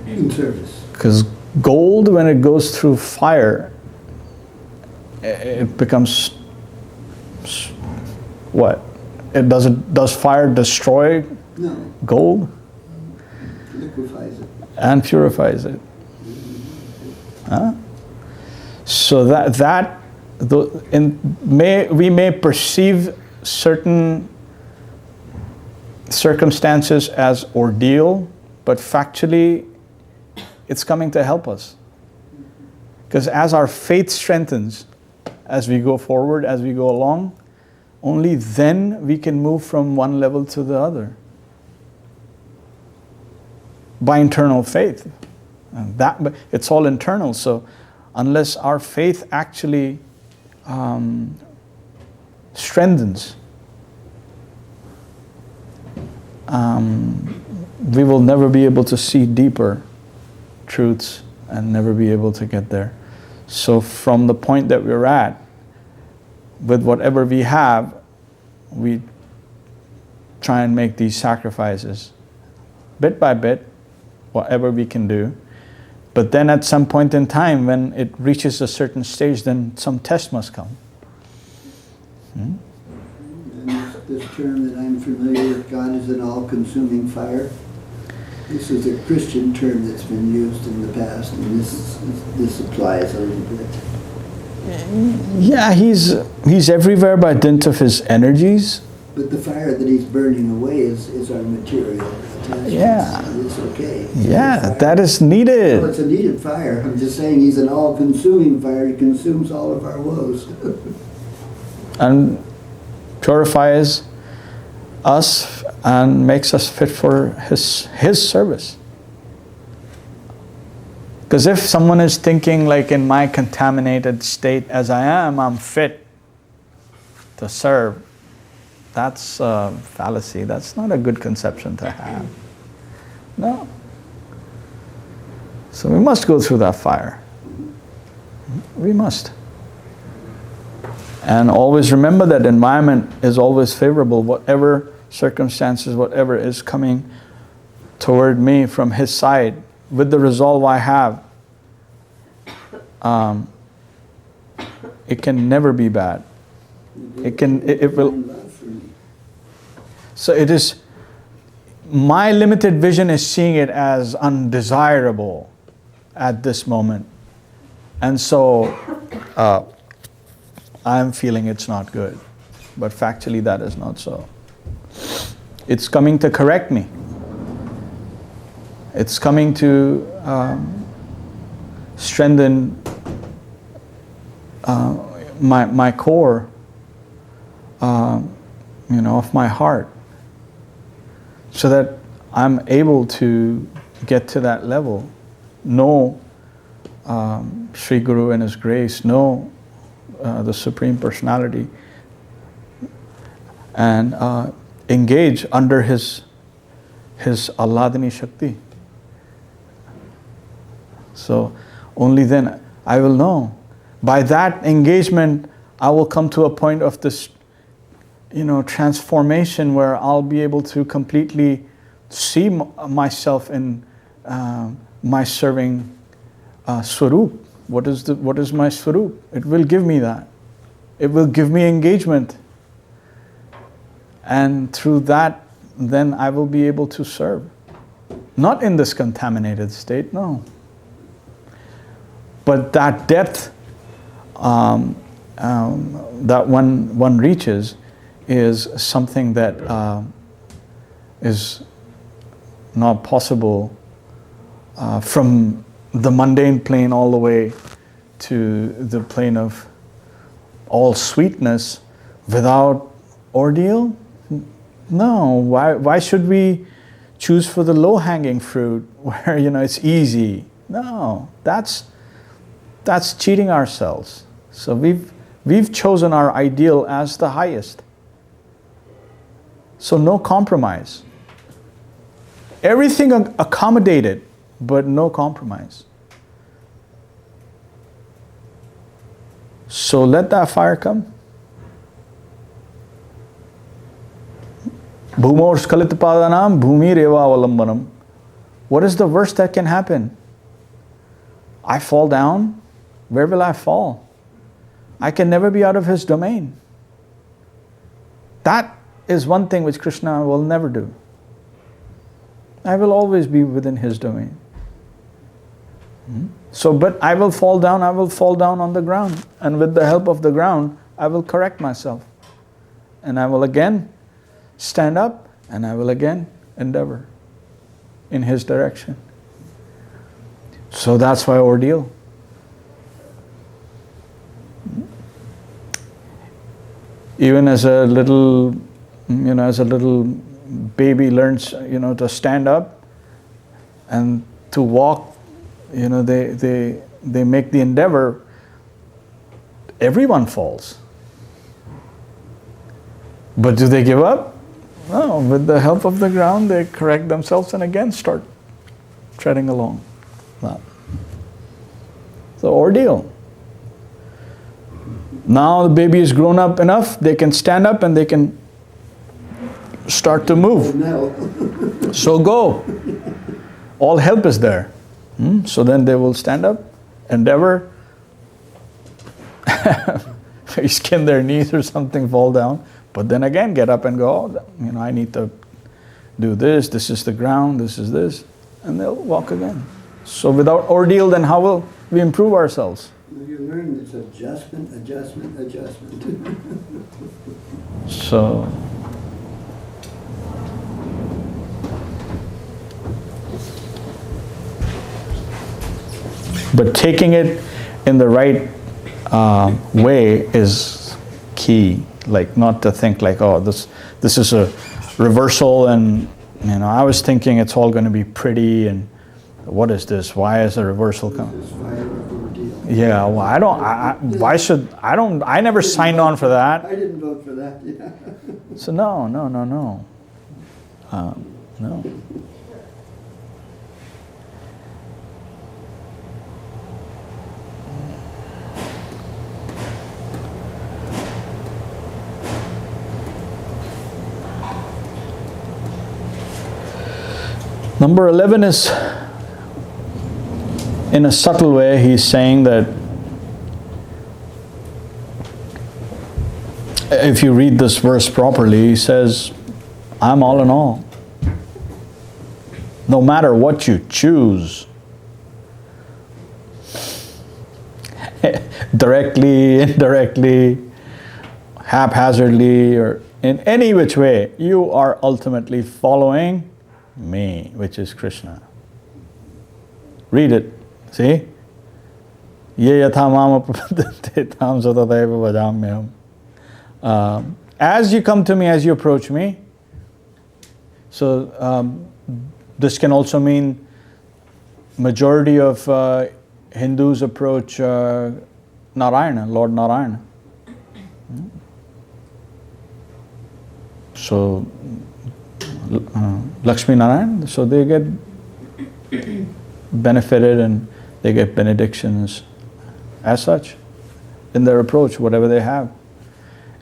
[SPEAKER 5] In service.
[SPEAKER 1] Because gold, when it goes through fire, it becomes what? Does fire destroy gold?
[SPEAKER 5] Liquefies it.
[SPEAKER 1] And purifies it. Huh? So we may perceive certain circumstances as ordeal, but factually it's coming to help us. Because as our faith strengthens, as we go forward, as we go along, only then we can move from one level to the other. By internal faith. And it's all internal, so unless our faith actually strengthens, we will never be able to see deeper truths and never be able to get there. So from the point that we're at, with whatever we have, we try and make these sacrifices, bit by bit, whatever we can do. But then at some point in time, when it reaches a certain stage, then some test must come.
[SPEAKER 5] And this term that I'm familiar with, God is an all-consuming fire. This is a Christian term that's been used in the past, and this applies a little bit.
[SPEAKER 1] Yeah, he's everywhere by dint of his energies.
[SPEAKER 5] But the fire that he's burning away is our material attachments.
[SPEAKER 1] Yeah.
[SPEAKER 5] And it's okay.
[SPEAKER 1] Yeah, that is needed.
[SPEAKER 5] Well, it's a needed fire. I'm just saying he's an all-consuming fire. He consumes all of our woes.
[SPEAKER 1] And purifies us and makes us fit for his service. Because if someone is thinking like in my contaminated state as I am, I'm fit to serve, that's a fallacy. That's not a good conception to have. No. So we must go through that fire. We must. And always remember that environment is always favorable. Whatever circumstances, whatever is coming toward me from His side, with the resolve I have, it can never be bad. It will. So it is, my limited vision is seeing it as undesirable at this moment. And so I'm feeling it's not good. But factually that is not so. It's coming to correct me. It's coming to strengthen my core, of my heart, so that I'm able to get to that level, know Sri Guru and His grace, know the Supreme Personality, and engage under His Alladini Shakti. So only then I will know. By that engagement, I will come to a point of this, transformation where I'll be able to completely see myself in my serving Swarup. What is my Swarup? It will give me that. It will give me engagement. And through that, then I will be able to serve. Not in this contaminated state, no. But that depth that one reaches is something that is not possible from the mundane plane all the way to the plane of all sweetness without ordeal? No. Why should we choose for the low-hanging fruit where it's easy? No, that's cheating ourselves. So we've chosen our ideal as the highest. So no compromise. Everything accommodated, but no compromise. So let that fire come. Bhumor skalitapadanam bhumi reva avalambanam. What is the worst that can happen? I fall down. Where will I fall? I can never be out of His domain. That is one thing which Krishna will never do. I will always be within His domain. So, but I will fall down on the ground. And with the help of the ground, I will correct myself. And I will again stand up, and I will again endeavor in His direction. So that's why ordeal. Even as a little baby learns, to stand up and to walk, they make the endeavor. Everyone falls. But do they give up? No, with the help of the ground, they correct themselves and again start treading along. Wow. So ordeal. Now the baby is grown up enough, they can stand up and they can start to move. So go. All help is there. So then they will stand up, endeavor, skin their knees or something, fall down. But then again, get up and go, I need to do this is the ground, this is this. And they'll walk again. So without ordeal, then how will we improve ourselves?
[SPEAKER 5] You learn this adjustment.
[SPEAKER 1] So, but taking it in the right way is key. Like not to think like, oh, this is a reversal, and I was thinking it's all going to be pretty, and what is this? Why is a reversal coming? Yeah, well, I never signed on for that.
[SPEAKER 5] I didn't vote for that, yeah.
[SPEAKER 1] So no. Number 11 is, in a subtle way, he's saying that if you read this verse properly, he says, I'm all in all. No matter what you choose, directly, indirectly, haphazardly, or in any which way, you are ultimately following me, which is Krishna. Read it. See? Ye yatha mama prapadante tam satataiva bhajamyaham. As you come to me, as you approach me, so this can also mean majority of Hindus approach Narayana, Lord Narayana. So Lakshmi Narayan, so they get benefited and they get benedictions as such in their approach, whatever they have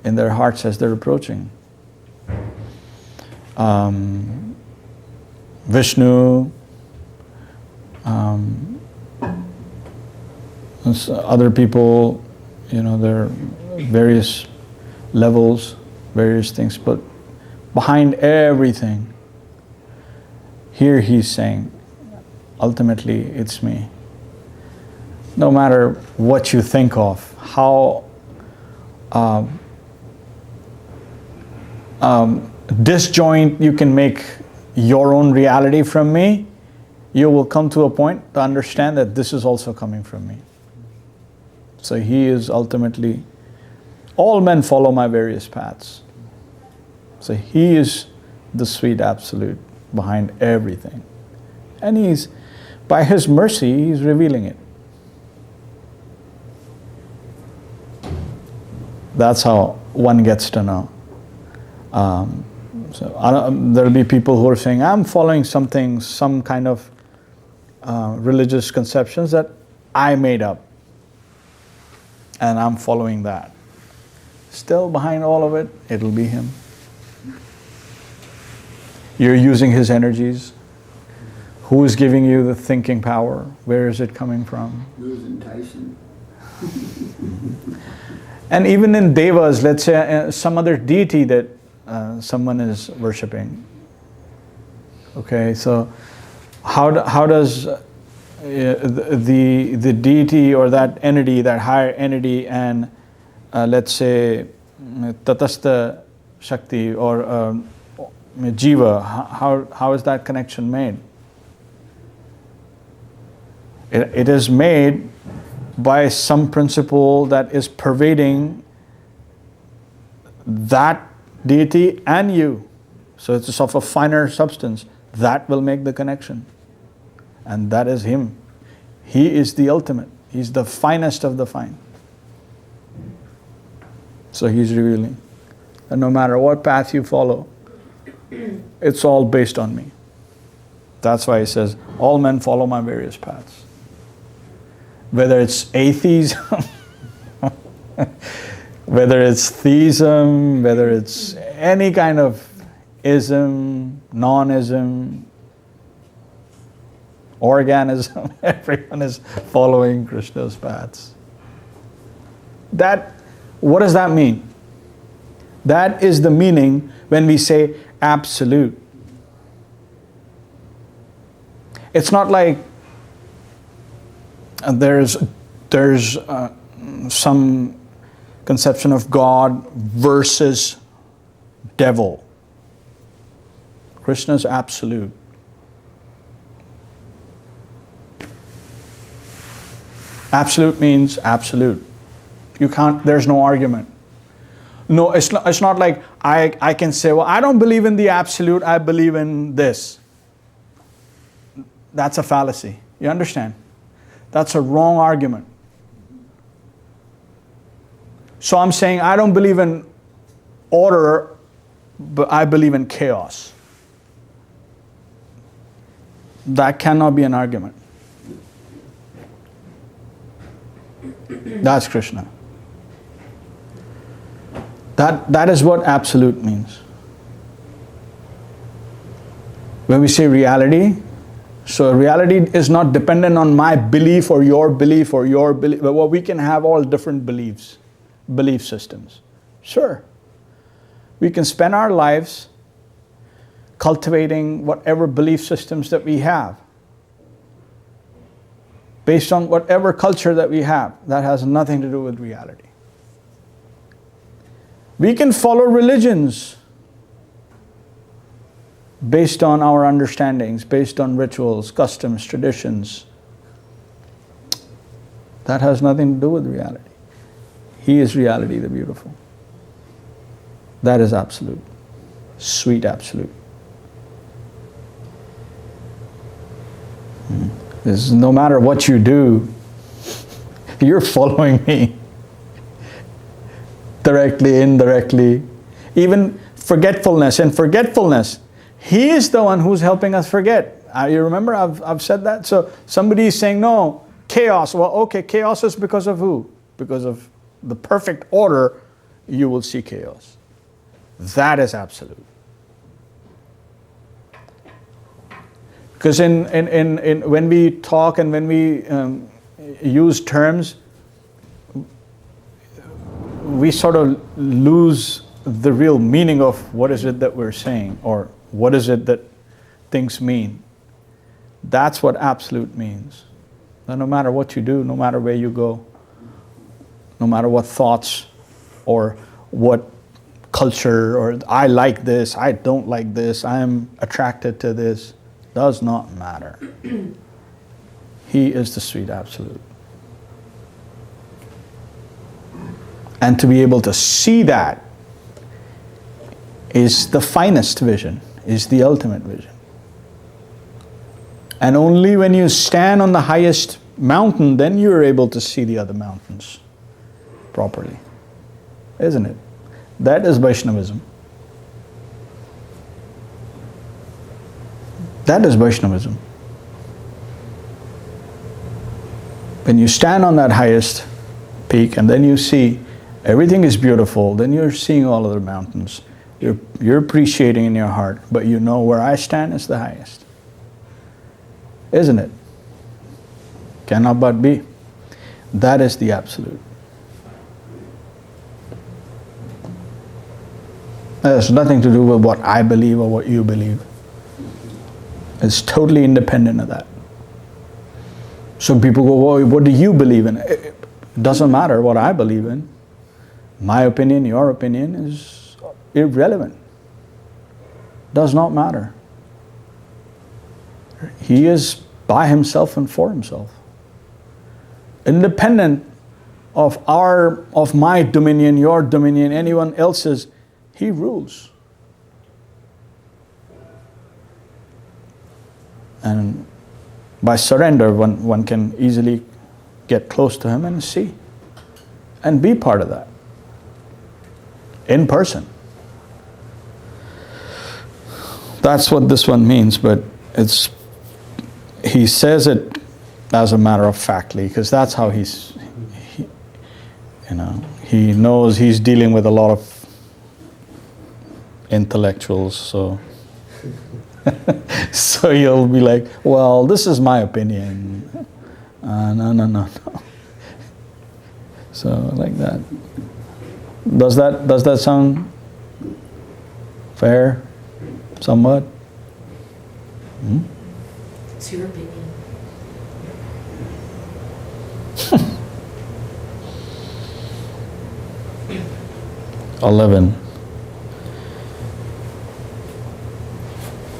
[SPEAKER 1] in their hearts as they're approaching. Vishnu, other people, there are various levels, various things, but behind everything, here he's saying, ultimately it's me. No matter what you think of, how disjoint you can make your own reality from me, you will come to a point to understand that this is also coming from me. So he is ultimately, all men follow my various paths. So he is the sweet absolute behind everything. And he's, by his mercy, he's revealing it. That's how one gets to know. There'll be people who are saying, I'm following something, some kind of religious conceptions that I made up. And I'm following that. Still behind all of it, it'll be him. You're using his energies. Who is giving you the thinking power? Where is it coming from?
[SPEAKER 5] Who's enticing?
[SPEAKER 1] And even in devas, let's say some other deity that someone is worshipping. Okay, so how does the deity or that entity, that higher entity, and let's say tatastha shakti or jiva, how is that connection made? It is made by some principle that is pervading that deity and you. So it's of a finer substance that will make the connection. And that is him. He is the ultimate. He's the finest of the fine. So he's revealing. And no matter what path you follow, it's all based on me. That's why he says, all men follow my various paths. Whether it's atheism, whether it's theism, whether it's any kind of ism, non-ism, organism, everyone is following Krishna's paths. What does that mean? That is the meaning when we say absolute. It's not like there's some conception of God versus devil. Krishna is absolute. Absolute means absolute. You can't, there's no argument. No, it's not like I can say, well, I don't believe in the absolute, I believe in this. That's a fallacy. You understand? That's a wrong argument. So I'm saying I don't believe in order, but I believe in chaos. That cannot be an argument. That's Krishna. That is what absolute means. When we say reality, So reality is not dependent on my belief or your belief or your belief. Well, we can have all different beliefs, belief systems. Sure. We can spend our lives cultivating whatever belief systems that we have, based on whatever culture that we have. That has nothing to do with reality. We can follow religions based on our understandings, based on rituals, customs, traditions. That has nothing to do with reality. He is reality, the beautiful. That is absolute. Sweet absolute. No matter what you do, you're following me. Directly, indirectly. Even forgetfulness. And forgetfulness, He is the one who's helping us forget. You remember I've said that? So somebody is saying, no, chaos. Well, okay, chaos is because of who? Because of the perfect order, you will see chaos. That is absolute. Because when we talk and when we use terms, we sort of lose the real meaning of what is it that we're saying, or what is it that things mean. That's what absolute means. That no matter what you do, no matter where you go, no matter what thoughts or what culture, or I like this, I don't like this, I am attracted to this, does not matter. He is the sweet absolute. And to be able to see that is the finest vision, is the ultimate vision. And only when you stand on the highest mountain, then you're able to see the other mountains properly. Isn't it? That is Vaishnavism. That is Vaishnavism. When you stand on that highest peak and then you see everything is beautiful, then you're seeing all other mountains. You're appreciating in your heart, but you know where I stand is the highest. Isn't it? Cannot but be. That is the absolute. It has nothing to do with what I believe or what you believe. It's totally independent of that. So people go, well, what do you believe in? It doesn't matter what I believe in. My opinion, your opinion is irrelevant. Does not matter. He is by himself and for himself. Independent of my dominion, your dominion, anyone else's, he rules. And by surrender, one can easily get close to him and see and be part of that in person. That's what this one means, but he says it as a matter of factly, because that's how he knows he's dealing with a lot of intellectuals, so so you'll be like, well, this is my opinion. No. So like that. Does that sound fair? Somewhat?
[SPEAKER 2] It's your opinion.
[SPEAKER 1] $11.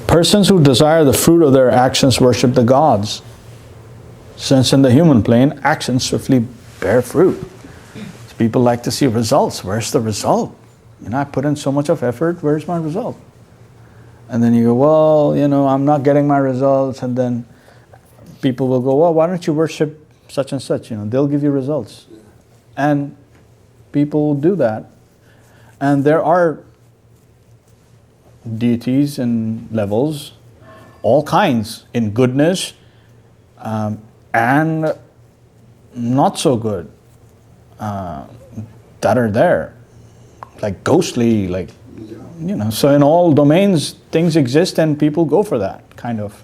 [SPEAKER 1] Persons who desire the fruit of their actions worship the gods, since in the human plane, actions swiftly bear fruit. People like to see results. Where's the result? I put in so much of effort, where's my result? And then you go, well, I'm not getting my results. And then people will go, well, why don't you worship such and such? They'll give you results. And people do that. And there are deities and levels, all kinds, in goodness and not so good, that are there, like ghostly, so in all domains things exist and people go for that kind of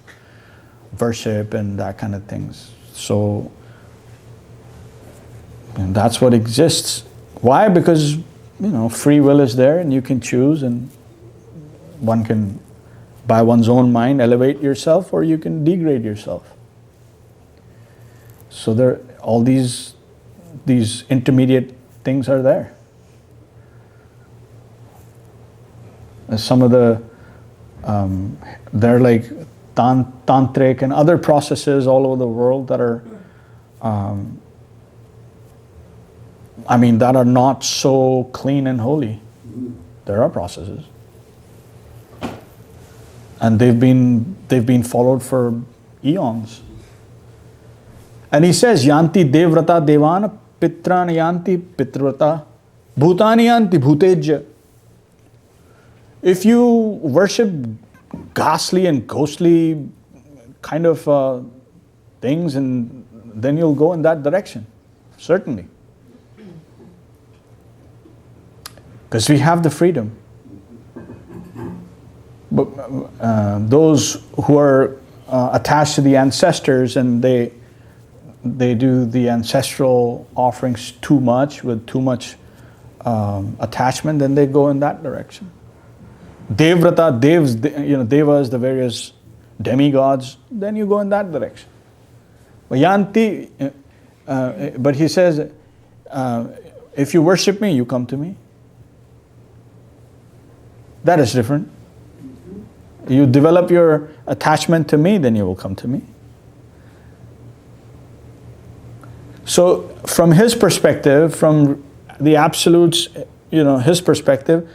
[SPEAKER 1] worship and that kind of things. So and that's what exists. Why? Because free will is there and you can choose, and one can, by one's own mind, elevate yourself, or you can degrade yourself. So there, all these intermediate things are there. Some of the, they're like tantric and other processes all over the world that are, that are not so clean and holy. There are processes. And they've been followed for eons. And he says, Yanti devrata devana pitrana yanti pitrvrata bhutani yanti bhutejya. If you worship ghastly and ghostly kind of things, and then you'll go in that direction, certainly. Because we have the freedom. But those who are attached to the ancestors and they do the ancestral offerings too much, with too much attachment, then they go in that direction. Devrata, devas, the various demigods, then you go in that direction. But Yanti, but he says, if you worship me, you come to me. That is different. You develop your attachment to me, then you will come to me. So from his perspective, from the absolutes, his perspective,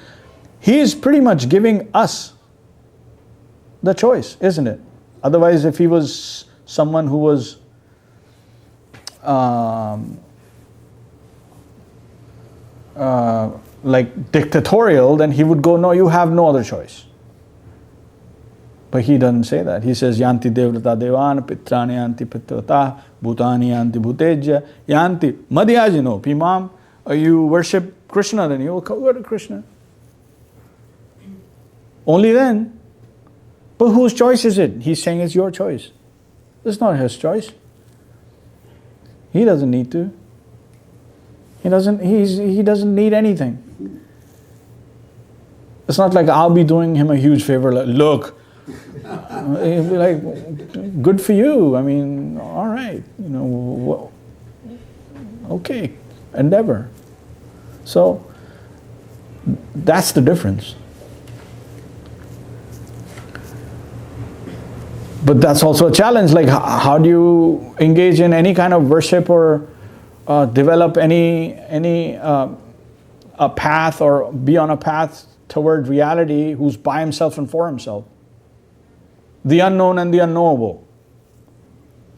[SPEAKER 1] he is pretty much giving us the choice, isn't it? Otherwise, if he was someone who was like dictatorial, then he would go, no, you have no other choice. But he doesn't say that. He says, Yanti devrata devana pitrani yanti pitrata bhutani yanti bhutejya yanti madhyajino pimam. You worship Krishna, then you will go to Krishna. Only then. But whose choice is it? He's saying it's your choice. It's not his choice. He doesn't need to. He doesn't need anything. It's not like I'll be doing him a huge favor. Like, look, he'll be like, good for you. All right, okay, endeavor. So that's the difference. But that's also a challenge. Like, how do you engage in any kind of worship or develop any a path, or be on a path toward reality, who's by himself and for himself? The unknown and the unknowable.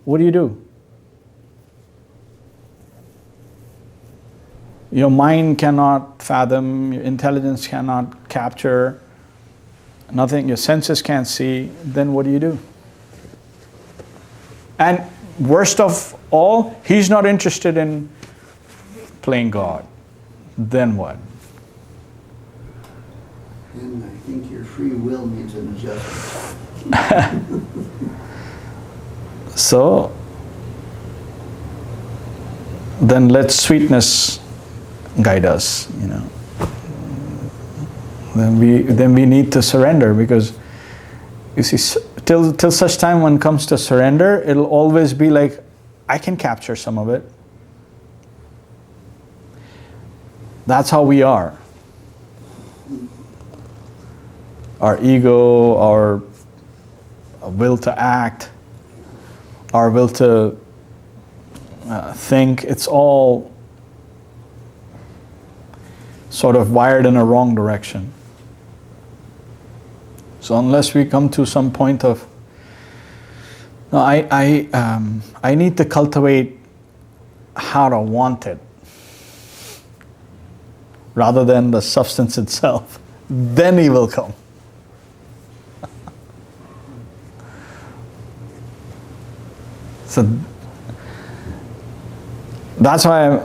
[SPEAKER 1] What do? Your mind cannot fathom, your intelligence cannot capture, nothing, your senses can't see, then what do? And worst of all, he's not interested in playing God. Then what?
[SPEAKER 5] And I think your free will needs an adjustment.
[SPEAKER 1] So, then let sweetness guide us, Then we need to surrender, because you see, till such time one comes to surrender, it'll always be like, I can capture some of it. That's how we are. Our ego, our will to act, our will to think, it's all sort of wired in a wrong direction. So unless we come to some point of, no, I need to cultivate how to want it rather than the substance itself, then he will come. So that's why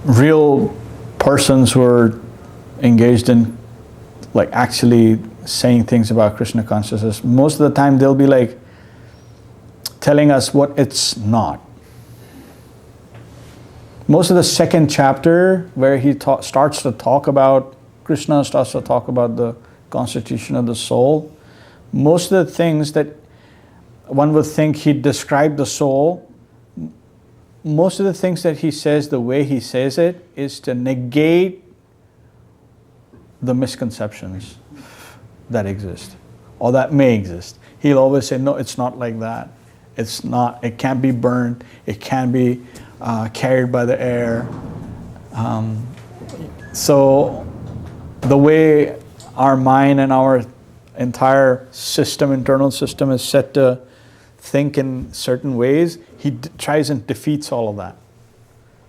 [SPEAKER 1] real persons who are engaged in like actually saying things about Krishna consciousness, most of the time they'll be like telling us what it's not. Most of the second chapter, where he starts to talk about Krishna, starts to talk about the constitution of the soul, most of the things that one would think he described the soul, most of the things that he says, the way he says it, is to negate the misconceptions that exist or that may exist. He'll always say, no, it's not like that. It's not, it can't be burned, it can't be carried by the air. So the way our mind and our entire system, internal system, is set to think in certain ways, he tries and defeats all of that.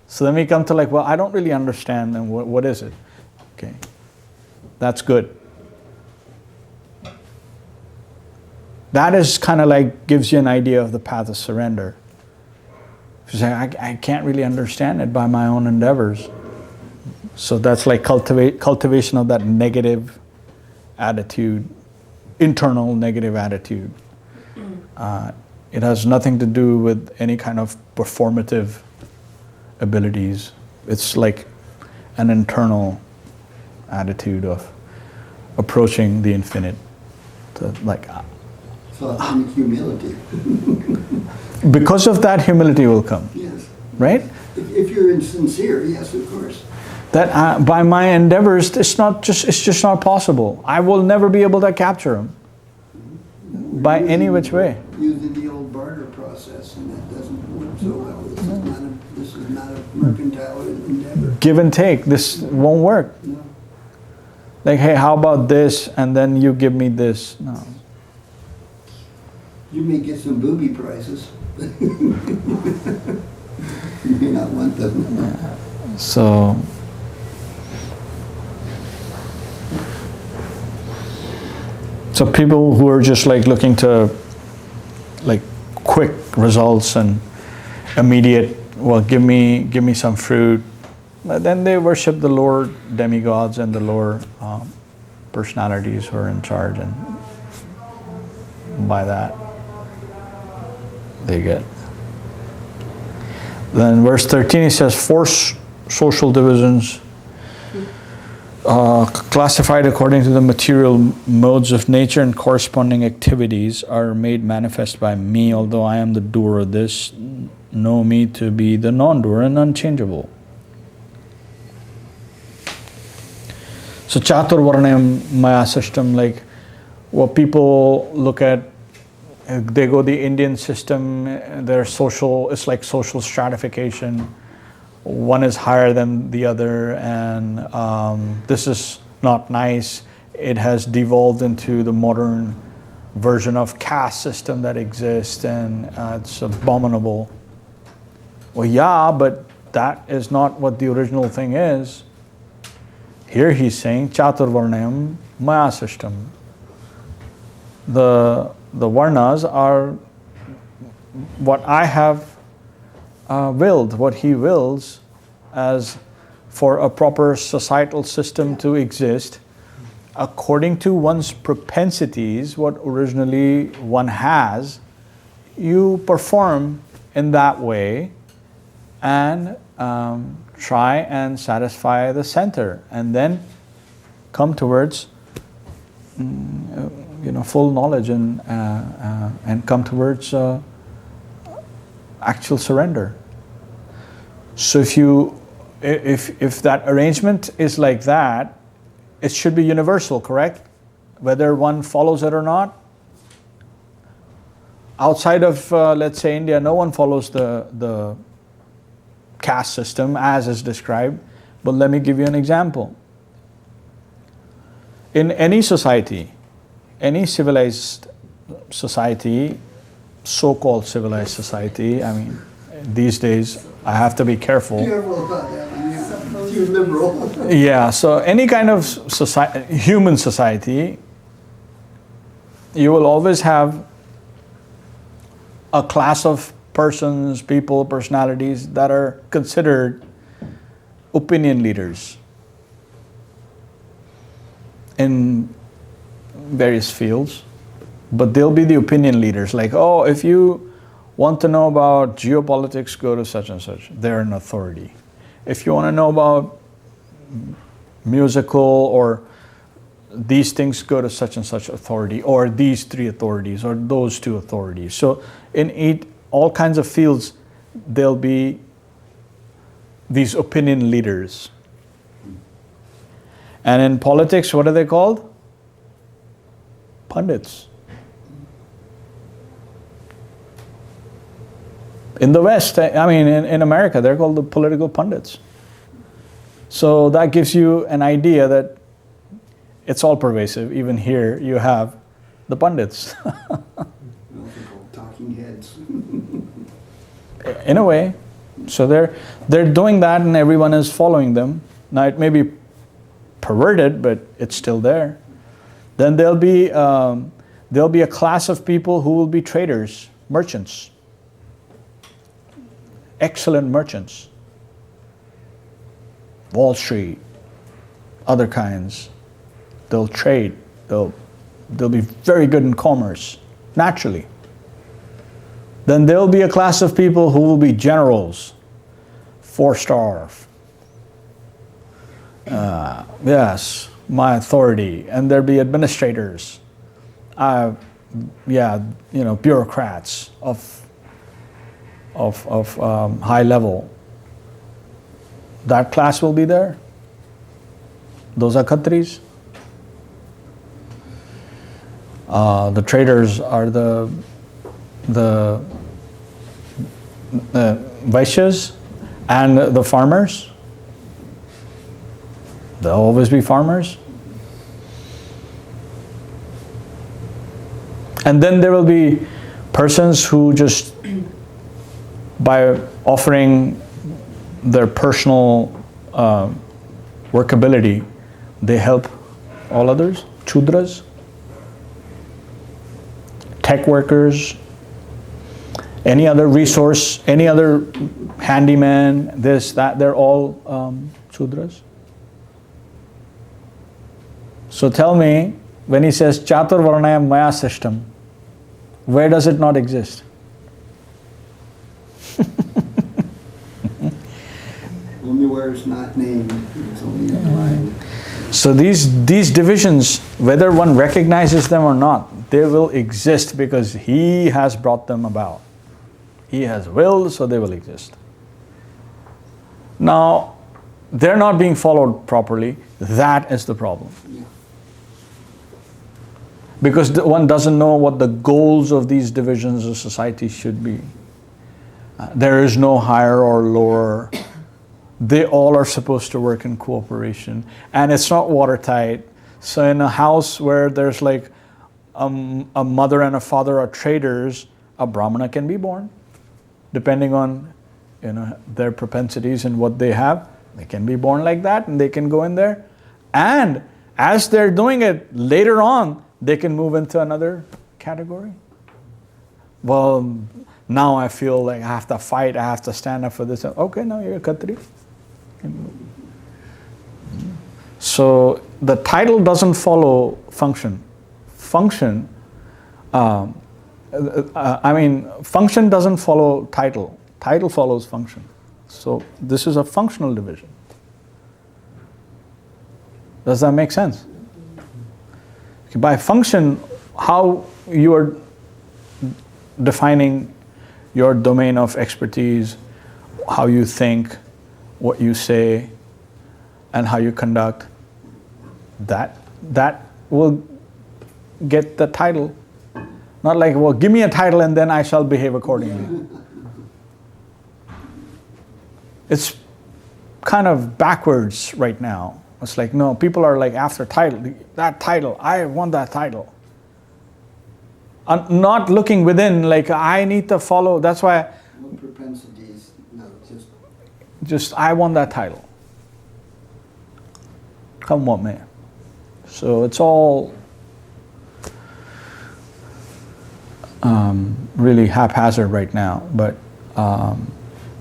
[SPEAKER 1] So then we come to like, well, I don't really understand, and what is it? Okay, that's good. That is kind of like gives you an idea of the path of surrender. I can't really understand it by my own endeavors. So that's like cultivation of that negative attitude, internal negative attitude. It has nothing to do with any kind of performative abilities. It's like an internal attitude of approaching the infinite.
[SPEAKER 5] So humility.
[SPEAKER 1] Because of that, humility will come.
[SPEAKER 5] Yes.
[SPEAKER 1] Right?
[SPEAKER 5] If you're insincere, yes, of course.
[SPEAKER 1] That by my endeavors, it's just not possible. I will never be able to capture him by any which way.
[SPEAKER 5] Using the old barter process, and that doesn't work so well. This is not a mercantile endeavor.
[SPEAKER 1] Give and take. This won't work.
[SPEAKER 5] No.
[SPEAKER 1] Like, hey, how about this? And then you give me this. No.
[SPEAKER 5] You may get some booby prizes. You may not want them.
[SPEAKER 1] Yeah. So people who are just like looking to like quick results and immediate, well, give me some fruit, but then they worship the lower demigods and the lower personalities who are in charge, and by that they get. Then verse 13, he says, 4 social divisions classified according to the material modes of nature and corresponding activities are made manifest by me, although I am the doer of this, know me to be the non-doer and unchangeable. So Chaturvarnam Maya system, like what people look at, they go the Indian system, their social, it's like social stratification. One is higher than the other, and this is not nice. It has devolved into the modern version of caste system that exists, and it's abominable. Well, yeah, but that is not what the original thing is. Here he's saying Chaturvarnam Maya system. The varnas are what I have willed, what he wills, as for a proper societal system to exist according to one's propensities, what originally one has, you perform in that way and try and satisfy the center, and then come towards full knowledge and come towards actual surrender. So if that arrangement is like that, it should be universal, correct? Whether one follows it or not. Outside of let's say India, no one follows the caste system as is described. But let me give you an example. In any society, any civilized society, so-called civilized society, I mean, these days I have to be careful.
[SPEAKER 5] Careful about that. You're liberal.
[SPEAKER 1] Yeah, so any kind of human society, you will always have a class of persons, people, personalities that are considered opinion leaders. In various fields, but they'll be the opinion leaders. Like, oh, if you want to know about geopolitics, go to such and such. They're an authority. If you want to know about musical or these things, go to such and such authority, or these 3 authorities, or those 2 authorities. So in all kinds of fields, there'll be these opinion leaders. And in politics, what are they called? Pundits. In the West, I mean, in America, they're called the political pundits. So that gives you an idea that it's all pervasive. Even here, you have the pundits.
[SPEAKER 5] Talking heads.
[SPEAKER 1] In a way. So they're doing that, and everyone is following them. Now it may be perverted, but it's still there. Then there'll be a class of people who will be traders, merchants, excellent merchants, Wall Street, other kinds. They'll trade. They'll be very good in commerce, naturally. Then there'll be a class of people who will be generals, 4-star. Yes, my authority. And there'll be administrators. Bureaucrats of high level. That class will be there. Those are Khatris. The traders are the Vaishyas and the farmers. There'll always be farmers. And then there will be persons who just, by offering their personal workability, they help all others, Chudras, tech workers, any other resource, any other handyman, this, that, they're all Chudras. So tell me, when he says Chatur Varnayam Maya system, where does it not exist?
[SPEAKER 5] Only where it's not named, it's only implied.
[SPEAKER 1] So these divisions, whether one recognizes them or not, they will exist because he has brought them about. He has willed, so they will exist. Now, they're not being followed properly. That is the problem.
[SPEAKER 5] Yeah.
[SPEAKER 1] Because one doesn't know what the goals of these divisions of society should be. There is no higher or lower. They all are supposed to work in cooperation. And it's not watertight. So in a house where there's like a mother and a father are traders, a Brahmana can be born. Depending on their propensities and what they have, they can be born like that and they can go in there. And as they're doing it, later on, they can move into another category. Well, now I feel like I have to fight, I have to stand up for this. Okay, now you're a Khatri. So the title doesn't follow function. Function doesn't follow title. Title follows function. So this is a functional division. Does that make sense? By function, how you are defining your domain of expertise, how you think, what you say, and how you conduct, that will get the title. Not like, well, give me a title and then I shall behave accordingly. It's kind of backwards right now. It's like, no, people are like after title. That title, I want that title. Not looking within, like I need to follow. That's why.
[SPEAKER 5] No propensities, no,
[SPEAKER 1] just I want that title. Come what may. So it's all really haphazard right now, but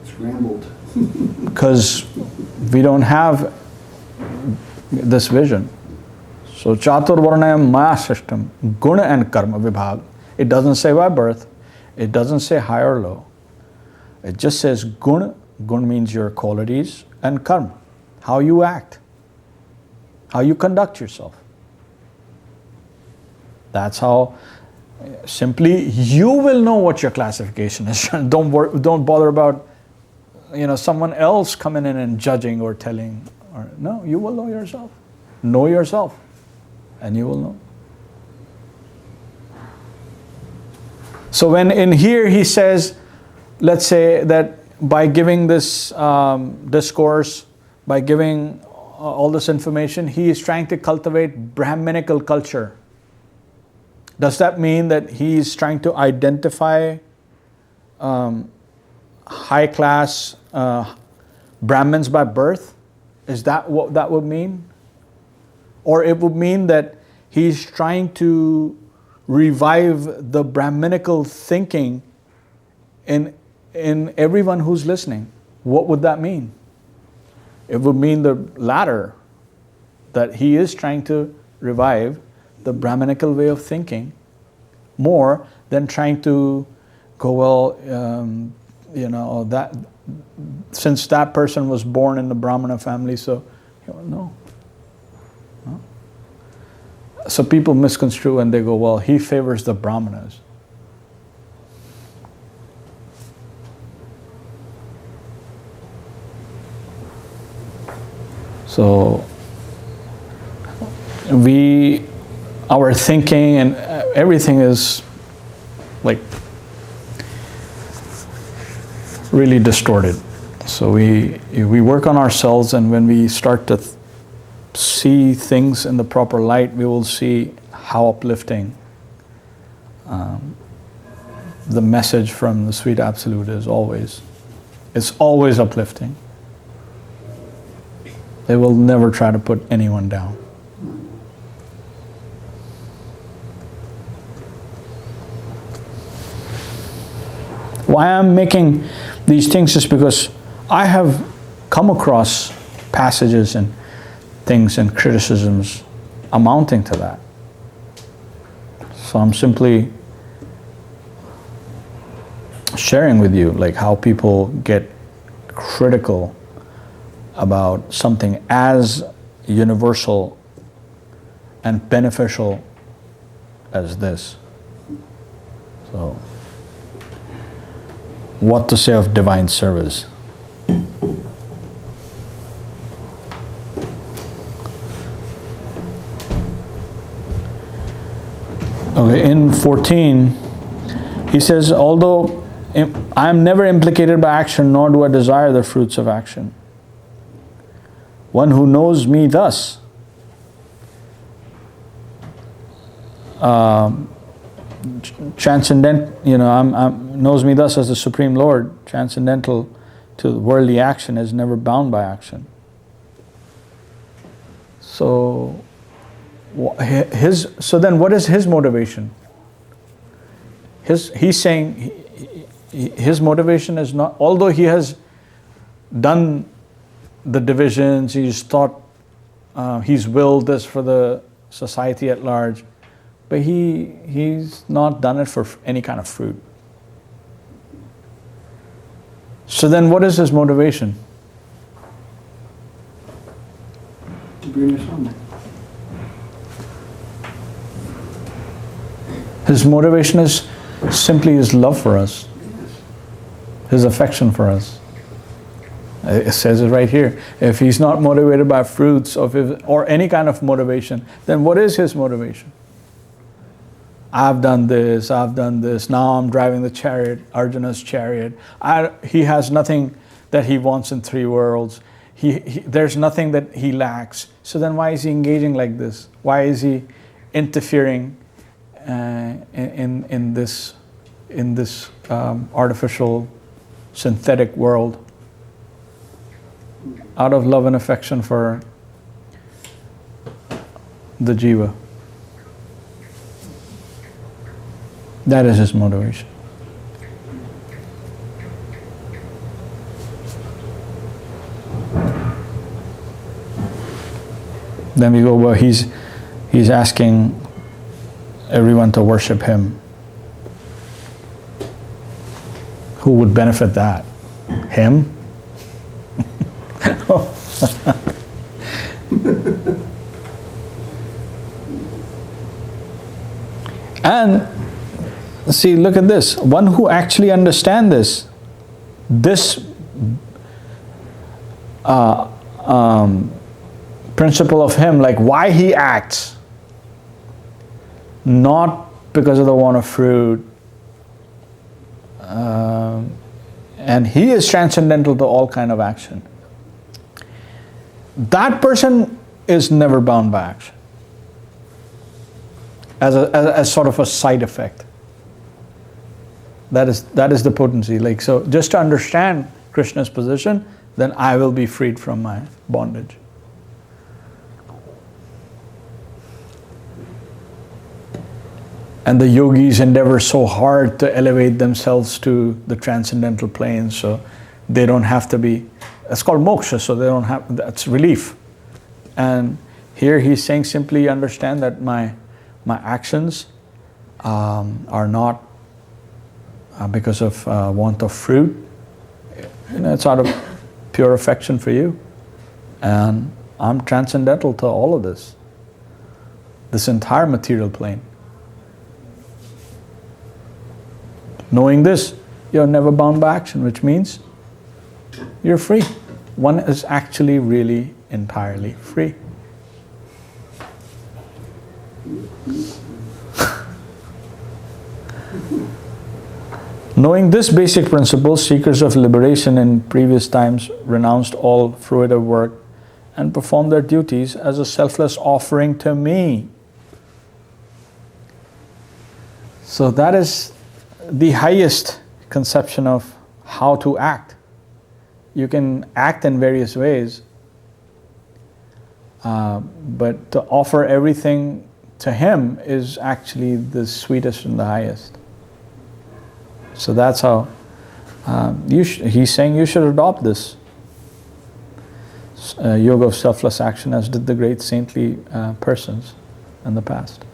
[SPEAKER 5] scrambled.
[SPEAKER 1] Because we don't have this vision. So Chaturvarnayam Maya Srishtam, Guna and Karma Vibhag. It doesn't say by birth, it doesn't say high or low. It just says Guna. Guna means your qualities, and Karma, how you act, how you conduct yourself. That's how simply you will know what your classification is. Don't bother about someone else coming in and judging or telling. No, you will know yourself. Know yourself, and you will know. So when in here he says, let's say that by giving this discourse, by giving all this information, he is trying to cultivate Brahminical culture. Does that mean that he is trying to identify high class Brahmins by birth? Is that what that would mean? Or it would mean that he's trying to revive the Brahminical thinking in everyone who's listening. What would that mean? It would mean the latter, that he is trying to revive the Brahminical way of thinking more than trying to go, that since that person was born in the Brahmana family, so no. So people misconstrue and they go, well, he favors the Brahmanas. So our thinking and everything is like really distorted. So we work on ourselves, and when we start to see things in the proper light, we will see how uplifting the message from the Sweet Absolute is always. It's always uplifting. They will never try to put anyone down. Why I'm making these things is because I have come across passages and things and criticisms amounting to that. So I'm simply sharing with you like how people get critical about something as universal and beneficial as this. So, what to say of divine service? Okay, in 14, he says, although I am never implicated by action, nor do I desire the fruits of action. One who knows me thus transcendent, knows me thus as the Supreme Lord, transcendental to worldly action, is never bound by action. So then what is his motivation? He's saying his motivation is not, although he has done the divisions, he's thought, he's willed this for the society at large, but he's not done it for any kind of fruit. So then what is his motivation? To bring us home. His motivation is simply his love for us, his affection for us. It says it right here. If he's not motivated by fruits or any kind of motivation, then what is his motivation? I've done this, now I'm driving the chariot, Arjuna's chariot. He has nothing that he wants in three worlds. There's nothing that he lacks. So then why is he engaging like this? Why is he interfering in this artificial, synthetic world? Out of love and affection for the jiva. That is his motivation. Then we go, well, he's He's asking everyone to worship him. Who would benefit that? Him? And see, look at this. One who actually understands this principle of him, like why he acts, not because of the want of fruit, and he is transcendental to all kind of action. That person is never bound by action as sort of a side effect. That is the potency. Like, so just to understand Krishna's position, then I will be freed from my bondage. And the yogis endeavor so hard to elevate themselves to the transcendental plane, so they don't have to be, it's called moksha, so they don't have, that's relief. And here he's saying simply understand that my actions are not because of want of fruit. You know, it's out of pure affection for you. And I'm transcendental to all of this entire material plane. Knowing this, you're never bound by action, which means you're free. One is actually really entirely free. Knowing this basic principle, seekers of liberation in previous times renounced all fruitive work and performed their duties as a selfless offering to me. So that is the highest conception of how to act. You can act in various ways, but to offer everything to him is actually the sweetest and the highest. So that's how he's saying you should adopt this yoga of selfless action, as did the great saintly persons in the past.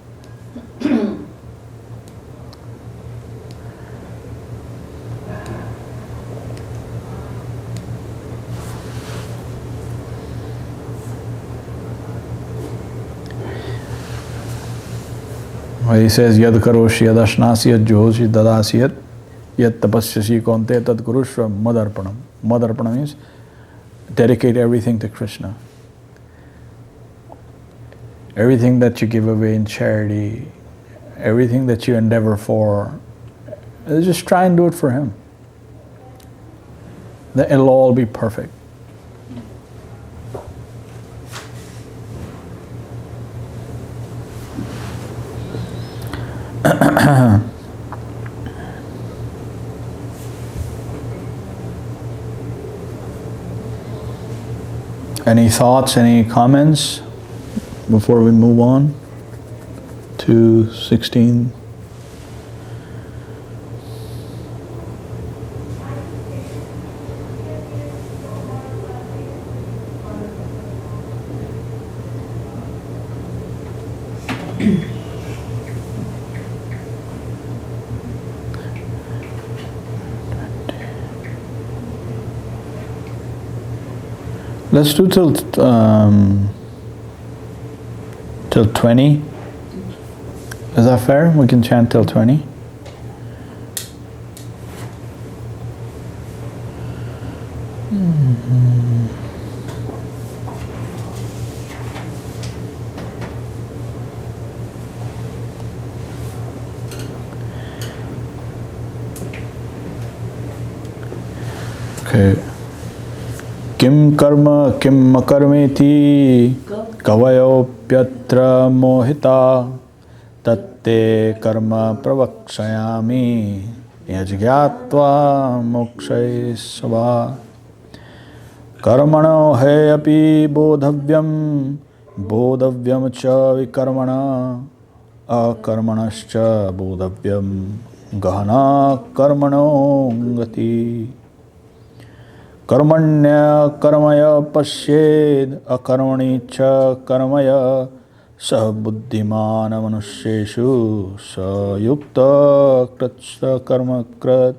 [SPEAKER 1] He says, Yad karoshi yad ashnasi yad johoshi dadasi yad tapasyasi konte tad kurushva madarpanam. Madarpanam means dedicate everything to Krishna. Everything that you give away in charity, everything that you endeavor for, just try and do it for him. Then it'll all be perfect. Any thoughts, any comments before we move on to 16? Let's do till 20. Is that fair? We can chant till 20. Okay. Kim karma kim makarmeti kavayopyatra mohita tatte karma pravakshayami yajgyatva mokshaisava karmano he api bodhavyam bodhavyam cha vikarmana akarmanascha bodhavyam gahana karmano gati Karmanya karmaya pasyed akarmani cha karmaya Sah buddhimana manusyeshu sayukta kratsa karma krat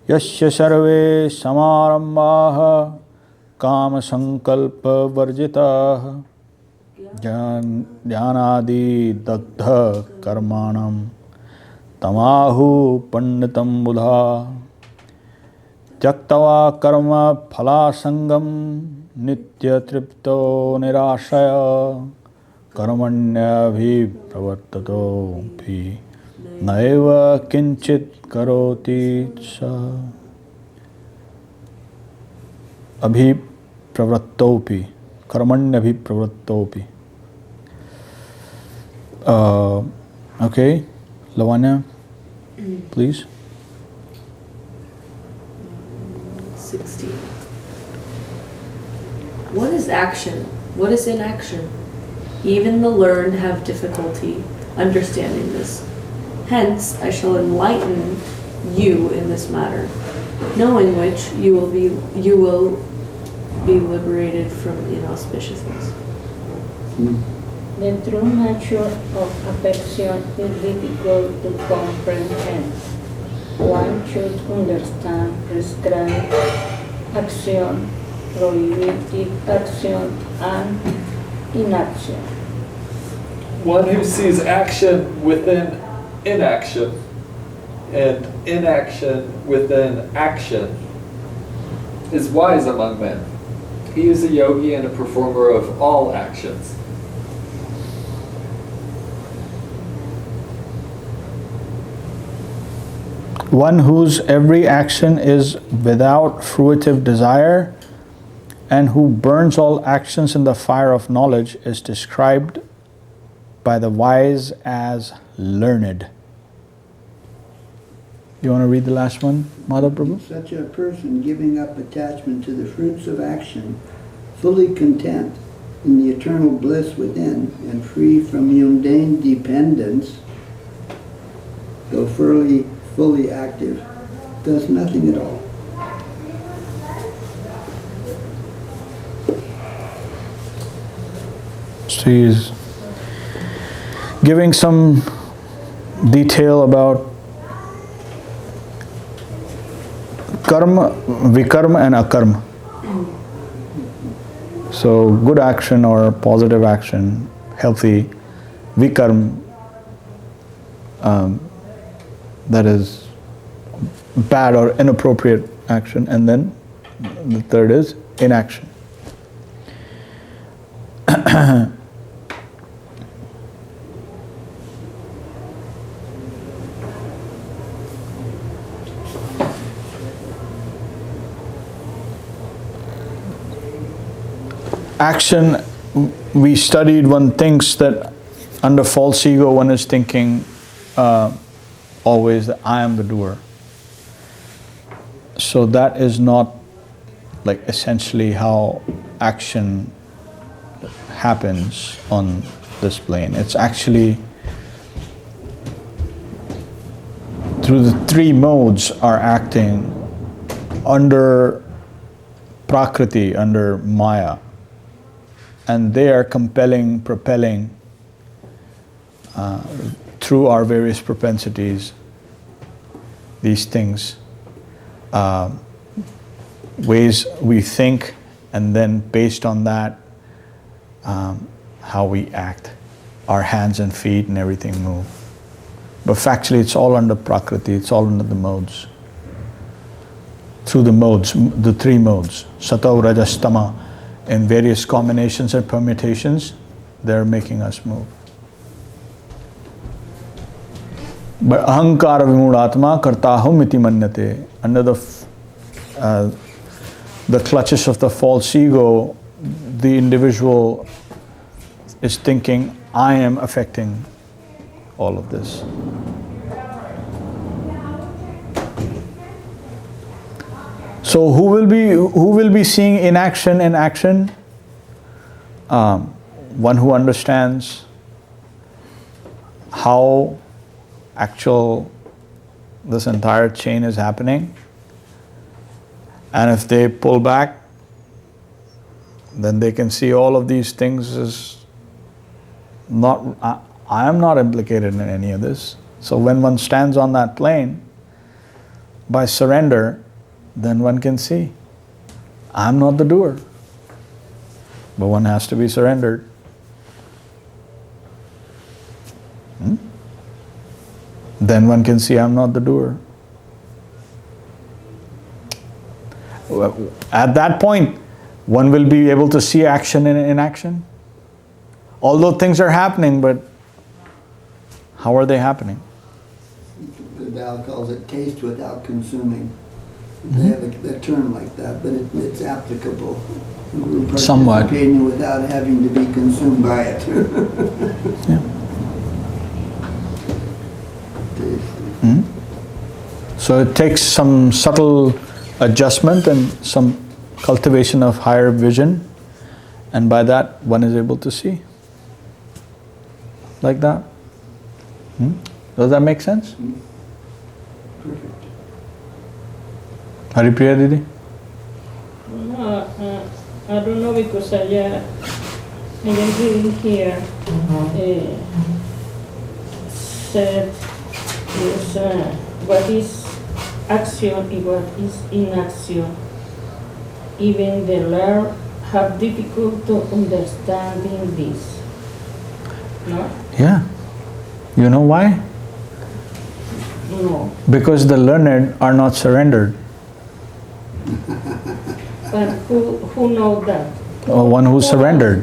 [SPEAKER 1] yasya sarve samarambaha kama sankalpa varjitaha jnanadi dagdha karmanam tamahu panditam buddha Tyaktava karma phala sangam nitya tripto nirashaya karmanya bhi pravartato bhi naiva kinchit karoti sa abhi pravrattopi karmanya bhi pravrattopi. Okay, Lavanya, please.
[SPEAKER 4] 16. What is action? What is inaction? Even the learned have difficulty understanding this. Hence, I shall enlighten you in this matter, knowing which you will be liberated from inauspiciousness.
[SPEAKER 8] The true nature of affection is difficult to comprehend. One should understand prescribed action, prohibited action, and inaction.
[SPEAKER 7] One who sees action within inaction and inaction within action is wise among men. He is a yogi and a performer of all actions.
[SPEAKER 1] One whose every action is without fruitive desire and who burns all actions in the fire of knowledge is described by the wise as learned. You want to read the last one, Madhav Prabhu?
[SPEAKER 5] Such a person giving up attachment to the fruits of action, fully content in the eternal bliss within and free from mundane dependence, though fully active, does nothing at all.
[SPEAKER 1] So he's giving some detail about karma, vikarma and akarma. So good action or positive action, healthy, vikarma, that is bad or inappropriate action, and then the third is inaction. Action, we studied, one thinks that under false ego one is thinking always that I am the doer. So that is not like essentially how action happens on this plane. It's actually through the three modes are acting under Prakriti, under Maya, and they are compelling, propelling through our various propensities, these things, ways we think, and then based on that, how we act. Our hands and feet and everything move. But factually it's all under Prakriti, it's all under the modes. Through the modes, the three modes, Sattva, Rajas, Tama, in various combinations and permutations, they're making us move. But ahankara vimūಢātmā kartāhum iti manyate. Under the clutches of the false ego, the individual is thinking, I am affecting all of this. So who will be seeing inaction in action? One who understands how this entire chain is happening, and if they pull back, then they can see all of these things as I am not implicated in any of this. So when one stands on that plane, by surrender, then one can see, I'm not the doer. But one has to be surrendered. Then one can see, I'm not the doer. At that point, one will be able to see action in inaction. Although things are happening, but how are they happening?
[SPEAKER 5] The Tao calls it taste without consuming. They have a term like that, but it's applicable.
[SPEAKER 1] Somewhat.
[SPEAKER 5] Participating without having to be consumed by it.
[SPEAKER 1] Yeah. So it takes some subtle adjustment and some cultivation of higher vision, and by that one is able to see. Like that. Does that make sense?
[SPEAKER 5] Perfect.
[SPEAKER 1] Haripriya Didi?
[SPEAKER 8] I don't know because I am reading here. Said is what is action and what is inaction. Even the learned have difficult to understanding this. No?
[SPEAKER 1] Yeah. You know why?
[SPEAKER 8] No.
[SPEAKER 1] Because the learned are not surrendered.
[SPEAKER 8] But who knows that?
[SPEAKER 1] Or one who surrendered.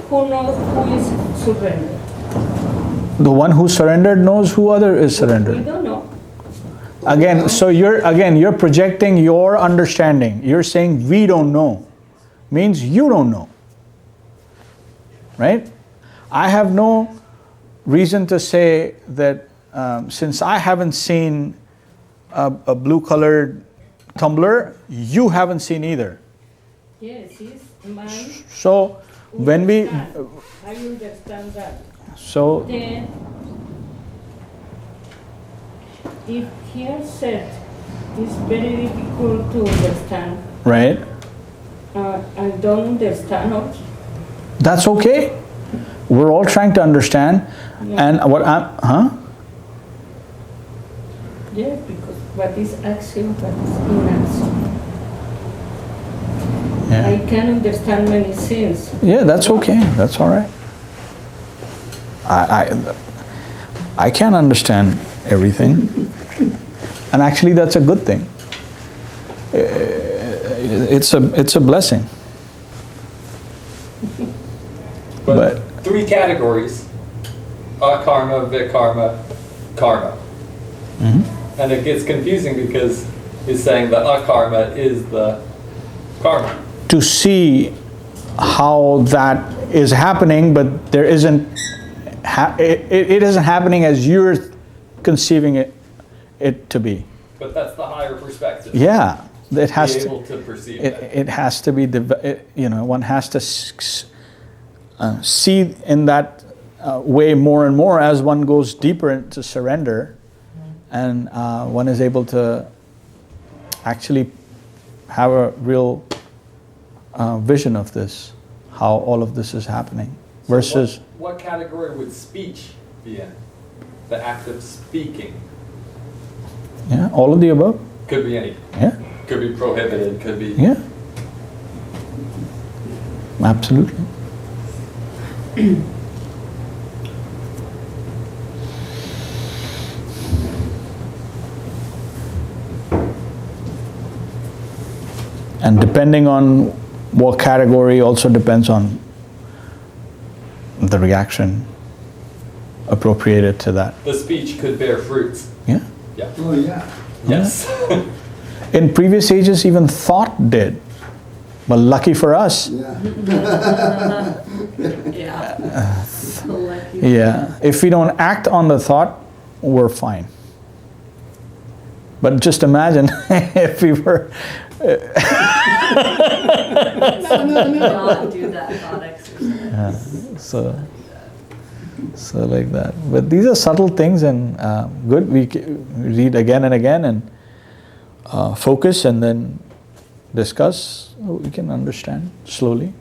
[SPEAKER 8] Who knows who is surrendered?
[SPEAKER 1] The one who surrendered knows who other is
[SPEAKER 8] We
[SPEAKER 1] surrendered.
[SPEAKER 8] don't know.
[SPEAKER 1] Again, so you're projecting your understanding. You're saying we don't know. Means you don't know. Right? I have no reason to say that since I haven't seen a blue-colored tumbler, you haven't seen either.
[SPEAKER 8] Yes, it's mine.
[SPEAKER 1] So when we,
[SPEAKER 8] I understand that.
[SPEAKER 1] so
[SPEAKER 8] Then, if here said it's very difficult to understand,
[SPEAKER 1] right,
[SPEAKER 8] I don't understand it.
[SPEAKER 1] that's okay. We're all trying to understand, and what I'm,
[SPEAKER 8] Yes, because what is action, what is inaction.
[SPEAKER 1] Yeah.
[SPEAKER 8] I can understand many things.
[SPEAKER 1] Yeah, that's okay. That's all right. I can't understand everything, and actually, that's a good thing. It's a blessing. But
[SPEAKER 7] three categories: akarma, vikarma, karma. And it gets confusing because he's saying that akarma is the karma.
[SPEAKER 1] to see how that is happening, but there isn't. It isn't happening as you're conceiving it to be.
[SPEAKER 7] But that's the higher perspective.
[SPEAKER 1] Yeah, it has
[SPEAKER 7] Be
[SPEAKER 1] to.
[SPEAKER 7] able to perceive that.
[SPEAKER 1] It has to be. One has to see in that way more and more as one goes deeper into surrender, and one is able to actually have a real vision of this, how all of this is happening.
[SPEAKER 7] So
[SPEAKER 1] Versus,
[SPEAKER 7] what category would speech be in? The act of speaking.
[SPEAKER 1] yeah, all of the above.
[SPEAKER 7] Could be any.
[SPEAKER 1] Yeah,
[SPEAKER 7] Could be prohibited, could be.
[SPEAKER 1] yeah, absolutely. And depending on what category also depends on the reaction appropriated to that.
[SPEAKER 7] The speech could bear fruits.
[SPEAKER 1] Yeah.
[SPEAKER 7] Yeah.
[SPEAKER 5] Oh, yeah.
[SPEAKER 7] Yes.
[SPEAKER 1] In previous ages, even thought did. But lucky for us,
[SPEAKER 5] Yeah.
[SPEAKER 2] Yeah. So lucky.
[SPEAKER 1] yeah, if we don't act on the thought, we're fine. But just imagine if we were.
[SPEAKER 2] Not do that thought exercise.
[SPEAKER 1] So like that. But these are subtle things, and good. We read again and again and focus, and then discuss. We can understand slowly.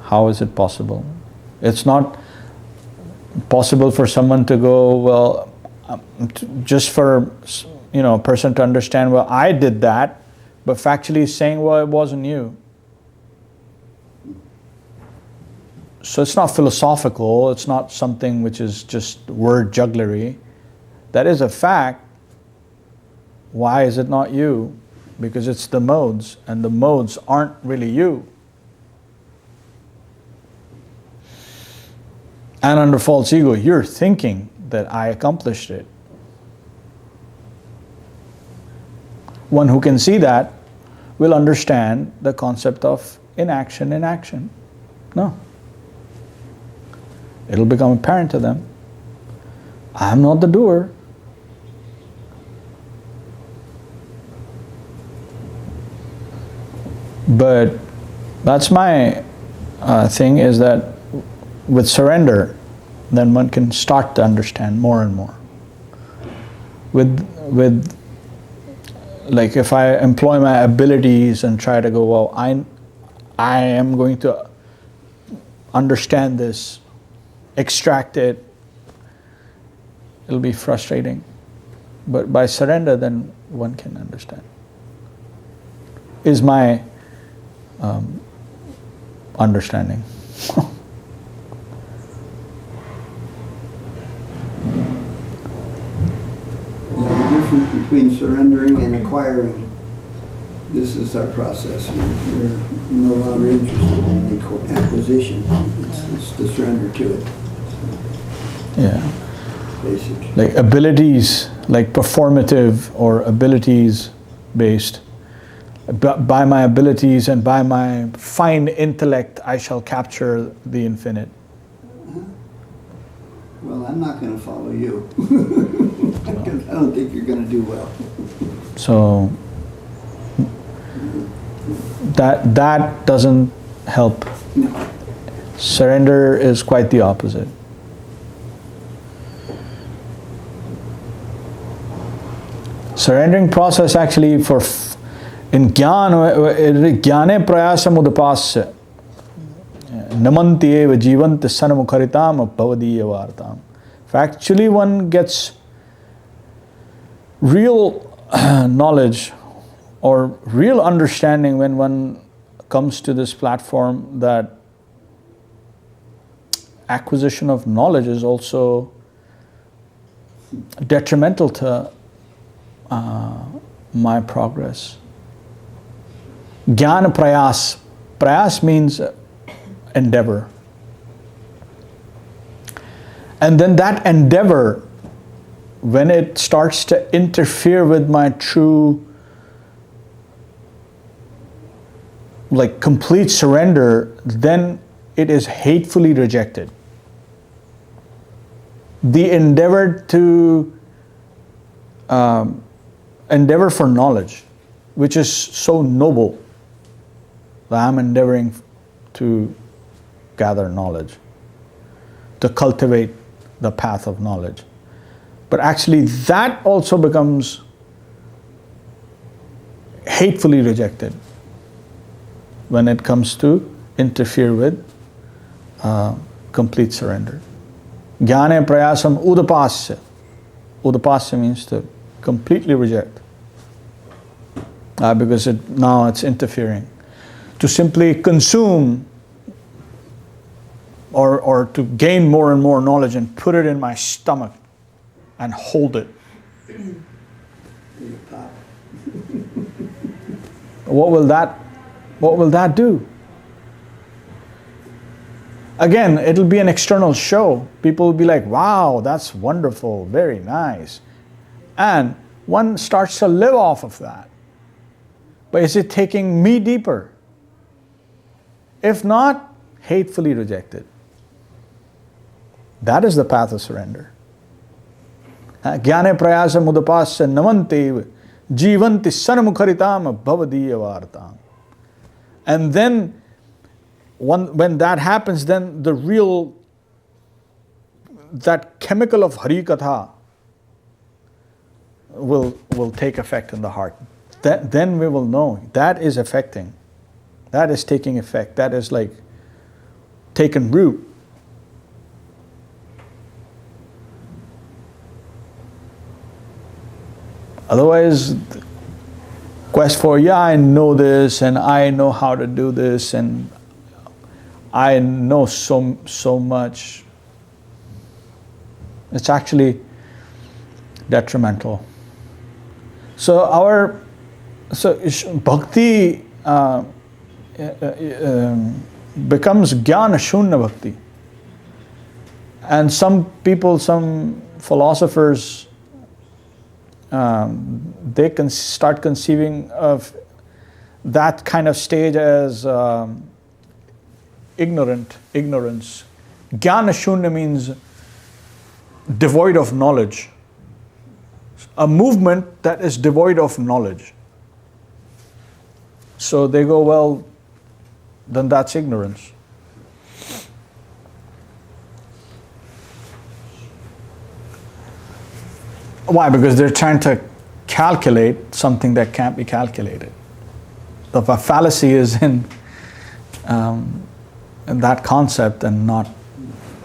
[SPEAKER 1] How is it possible? It's not possible for someone to go, well, just for a person to understand, well, I did that, but factually saying, well, it wasn't you. So it's not philosophical, it's not something which is just word jugglery. That is a fact. Why is it not you? Because it's the modes, and the modes aren't really you. And under false ego, you're thinking that I accomplished it. One who can see that will understand the concept of inaction in action. No. It'll become apparent to them. I'm not the doer. But that's my thing, is that with surrender, then one can start to understand more and more. With like, if I employ my abilities and try to go, well, I am going to understand this, extract it, it'll be frustrating. But by surrender, then one can understand. Is my understanding.
[SPEAKER 5] The difference between surrendering and acquiring. This is our process. We're no longer interested in the acquisition. It's the surrender to it.
[SPEAKER 1] Yeah.
[SPEAKER 5] Basically.
[SPEAKER 1] Like abilities, like performative or abilities based. By my abilities and by my fine intellect, I shall capture the infinite.
[SPEAKER 5] Well, I'm not going to follow you. Because I don't think you're going to do well.
[SPEAKER 1] So that doesn't help.
[SPEAKER 5] No.
[SPEAKER 1] Surrender is quite the opposite. Surrendering process actually in jnāne prayasam udapasya namanti eva jivanti sanamukaritam bhavadiya vartam. Actually, one gets real knowledge or real understanding when one comes to this platform, that acquisition of knowledge is also detrimental to my progress. Jnana prayas. Prayas means endeavor. And then that endeavor, when it starts to interfere with my true, like complete surrender, then it is hatefully rejected. The endeavor to endeavor for knowledge, which is so noble, that I'm endeavoring to gather knowledge, to cultivate the path of knowledge. But actually that also becomes hatefully rejected when it comes to interfere with complete surrender. Jnāne prayasam udapasya. Udapasya means to completely reject. Because now it's interfering. To simply consume or to gain more and more knowledge and put it in my stomach and hold it. What will that do? Again, it'll be an external show. People will be like, wow, that's wonderful, very nice. And one starts to live off of that. But is it taking me deeper? If not, hatefully rejected. That is the path of surrender. Jnāne prayasam udapasya namanti jivanti sanamukaritam bhavadiya vartam. And then when that happens, then the real, that chemical of Hari Katha will take effect in the heart. Then we will know that is affecting. That is taking effect. That is like taken root. Otherwise, quest for, yeah, I know this and I know how to do this and I know so much. It's actually detrimental. So bhakti becomes Jñāna Śunya Bhaktī. And some people, some philosophers, they can start conceiving of that kind of stage as ignorance. Jñāna Śunya means devoid of knowledge. A movement that is devoid of knowledge. So they go, well, then that's ignorance. Why? Because they're trying to calculate something that can't be calculated. The fallacy is in that concept and not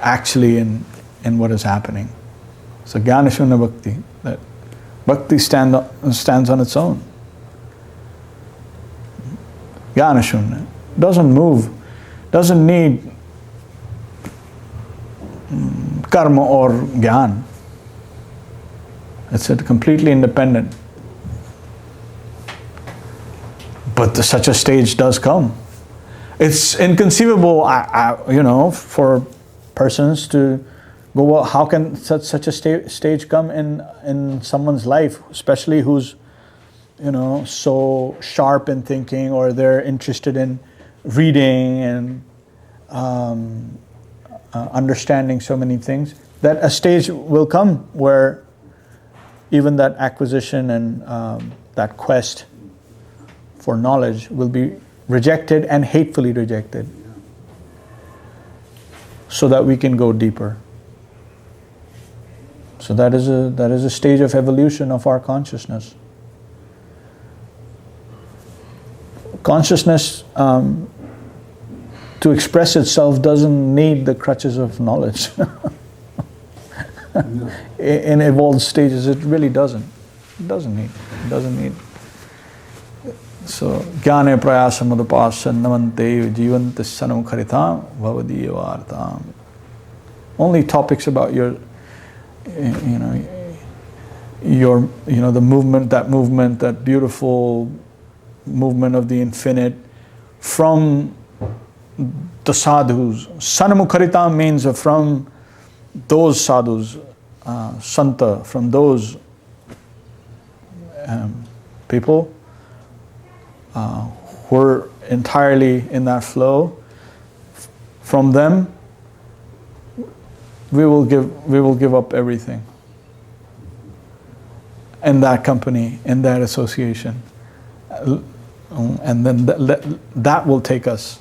[SPEAKER 1] actually in what is happening. So Jñāna Śunya Bhaktī, that Bhakti stands on its own. Jñāna Śunya doesn't move, doesn't need karma or jnana. It's completely independent. But such a stage does come. It's inconceivable, for persons to go, well, how can such a stage come in someone's life, especially who's, so sharp in thinking, or they're interested in reading and understanding so many things, that a stage will come where even that acquisition and that quest for knowledge will be rejected and hatefully rejected, so that we can go deeper. So that is a stage of evolution of our consciousness. Consciousness, to express itself, doesn't need the crutches of knowledge. In evolved stages, it really doesn't. It doesn't need. So, jnāne prayāsa madupāsa namante jīvante sanamukaritāṁ bhavadīyavartāṁ. Only topics about your the movement, that beautiful movement of the infinite from the sadhus. Sanamukaritāṁ means from those sadhus, santa, from those people who are entirely in that flow. From them, we will give up everything. In that company, in that association, and then that will take us.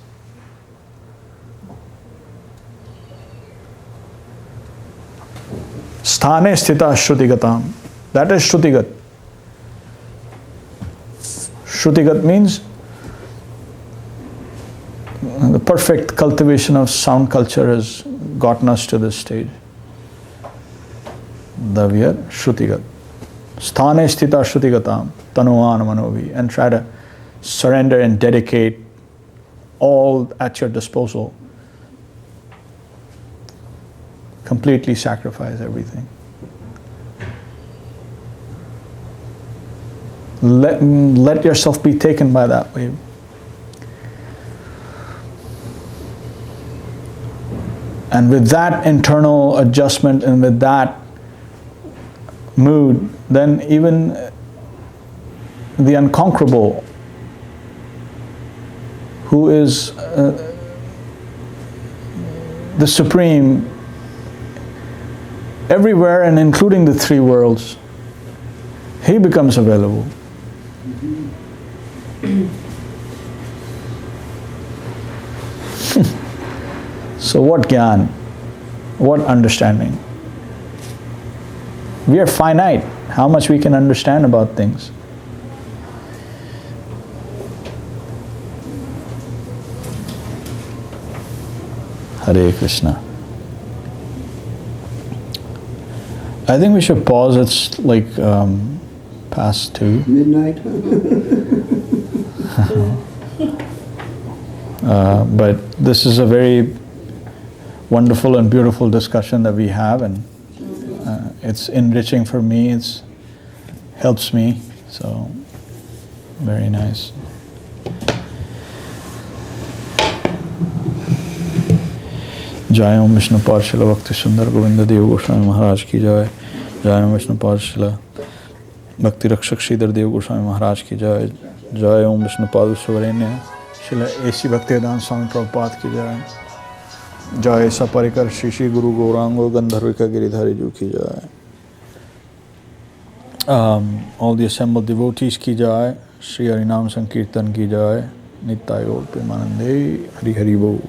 [SPEAKER 1] Sthane sthita shrutigatam. That is shrutigat. Shrutigat means the perfect cultivation of sound culture has gotten us to this stage. Davyat shrutigat. Sthane sthita shrutigatam tanuvan manovi. And try to surrender and dedicate all at your disposal. Completely sacrifice everything. Let yourself be taken by that wave. And with that internal adjustment and with that mood, then even the unconquerable, who is the Supreme, everywhere and including the three worlds, he becomes available. So what jnana? What understanding? We are finite. How much we can understand about things? Hare Krishna. I think we should pause. It's like past 2.
[SPEAKER 5] Midnight?
[SPEAKER 1] But this is a very wonderful and beautiful discussion that we have, and it's enriching for me. It helps me, so very nice. Jai Om Vishnupad Śrīla Bhakti Sundar Govinda Dev Goswāmī Mahārāj ki jai. Jai Om Vishnupad Śrīla Bhakti Rakshak Srīdhar Dev Goswāmī Mahārāj ki jai. Jai Om Vishnupad Suvarenya Śrīla A.C. Bhaktivedanta Swami Prabhupada ki jai. Jai Saparikar Shri Shri Guru Gauranga Gandharvika Giridhari Ju ki jai. All the assembled devotees ki jai. Shri Harinam Sankirtan ki jai. Nittayol Premanande Hari Hari Bo.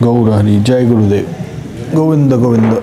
[SPEAKER 1] Gaurahari, Jai Gurudev, Govinda Govinda.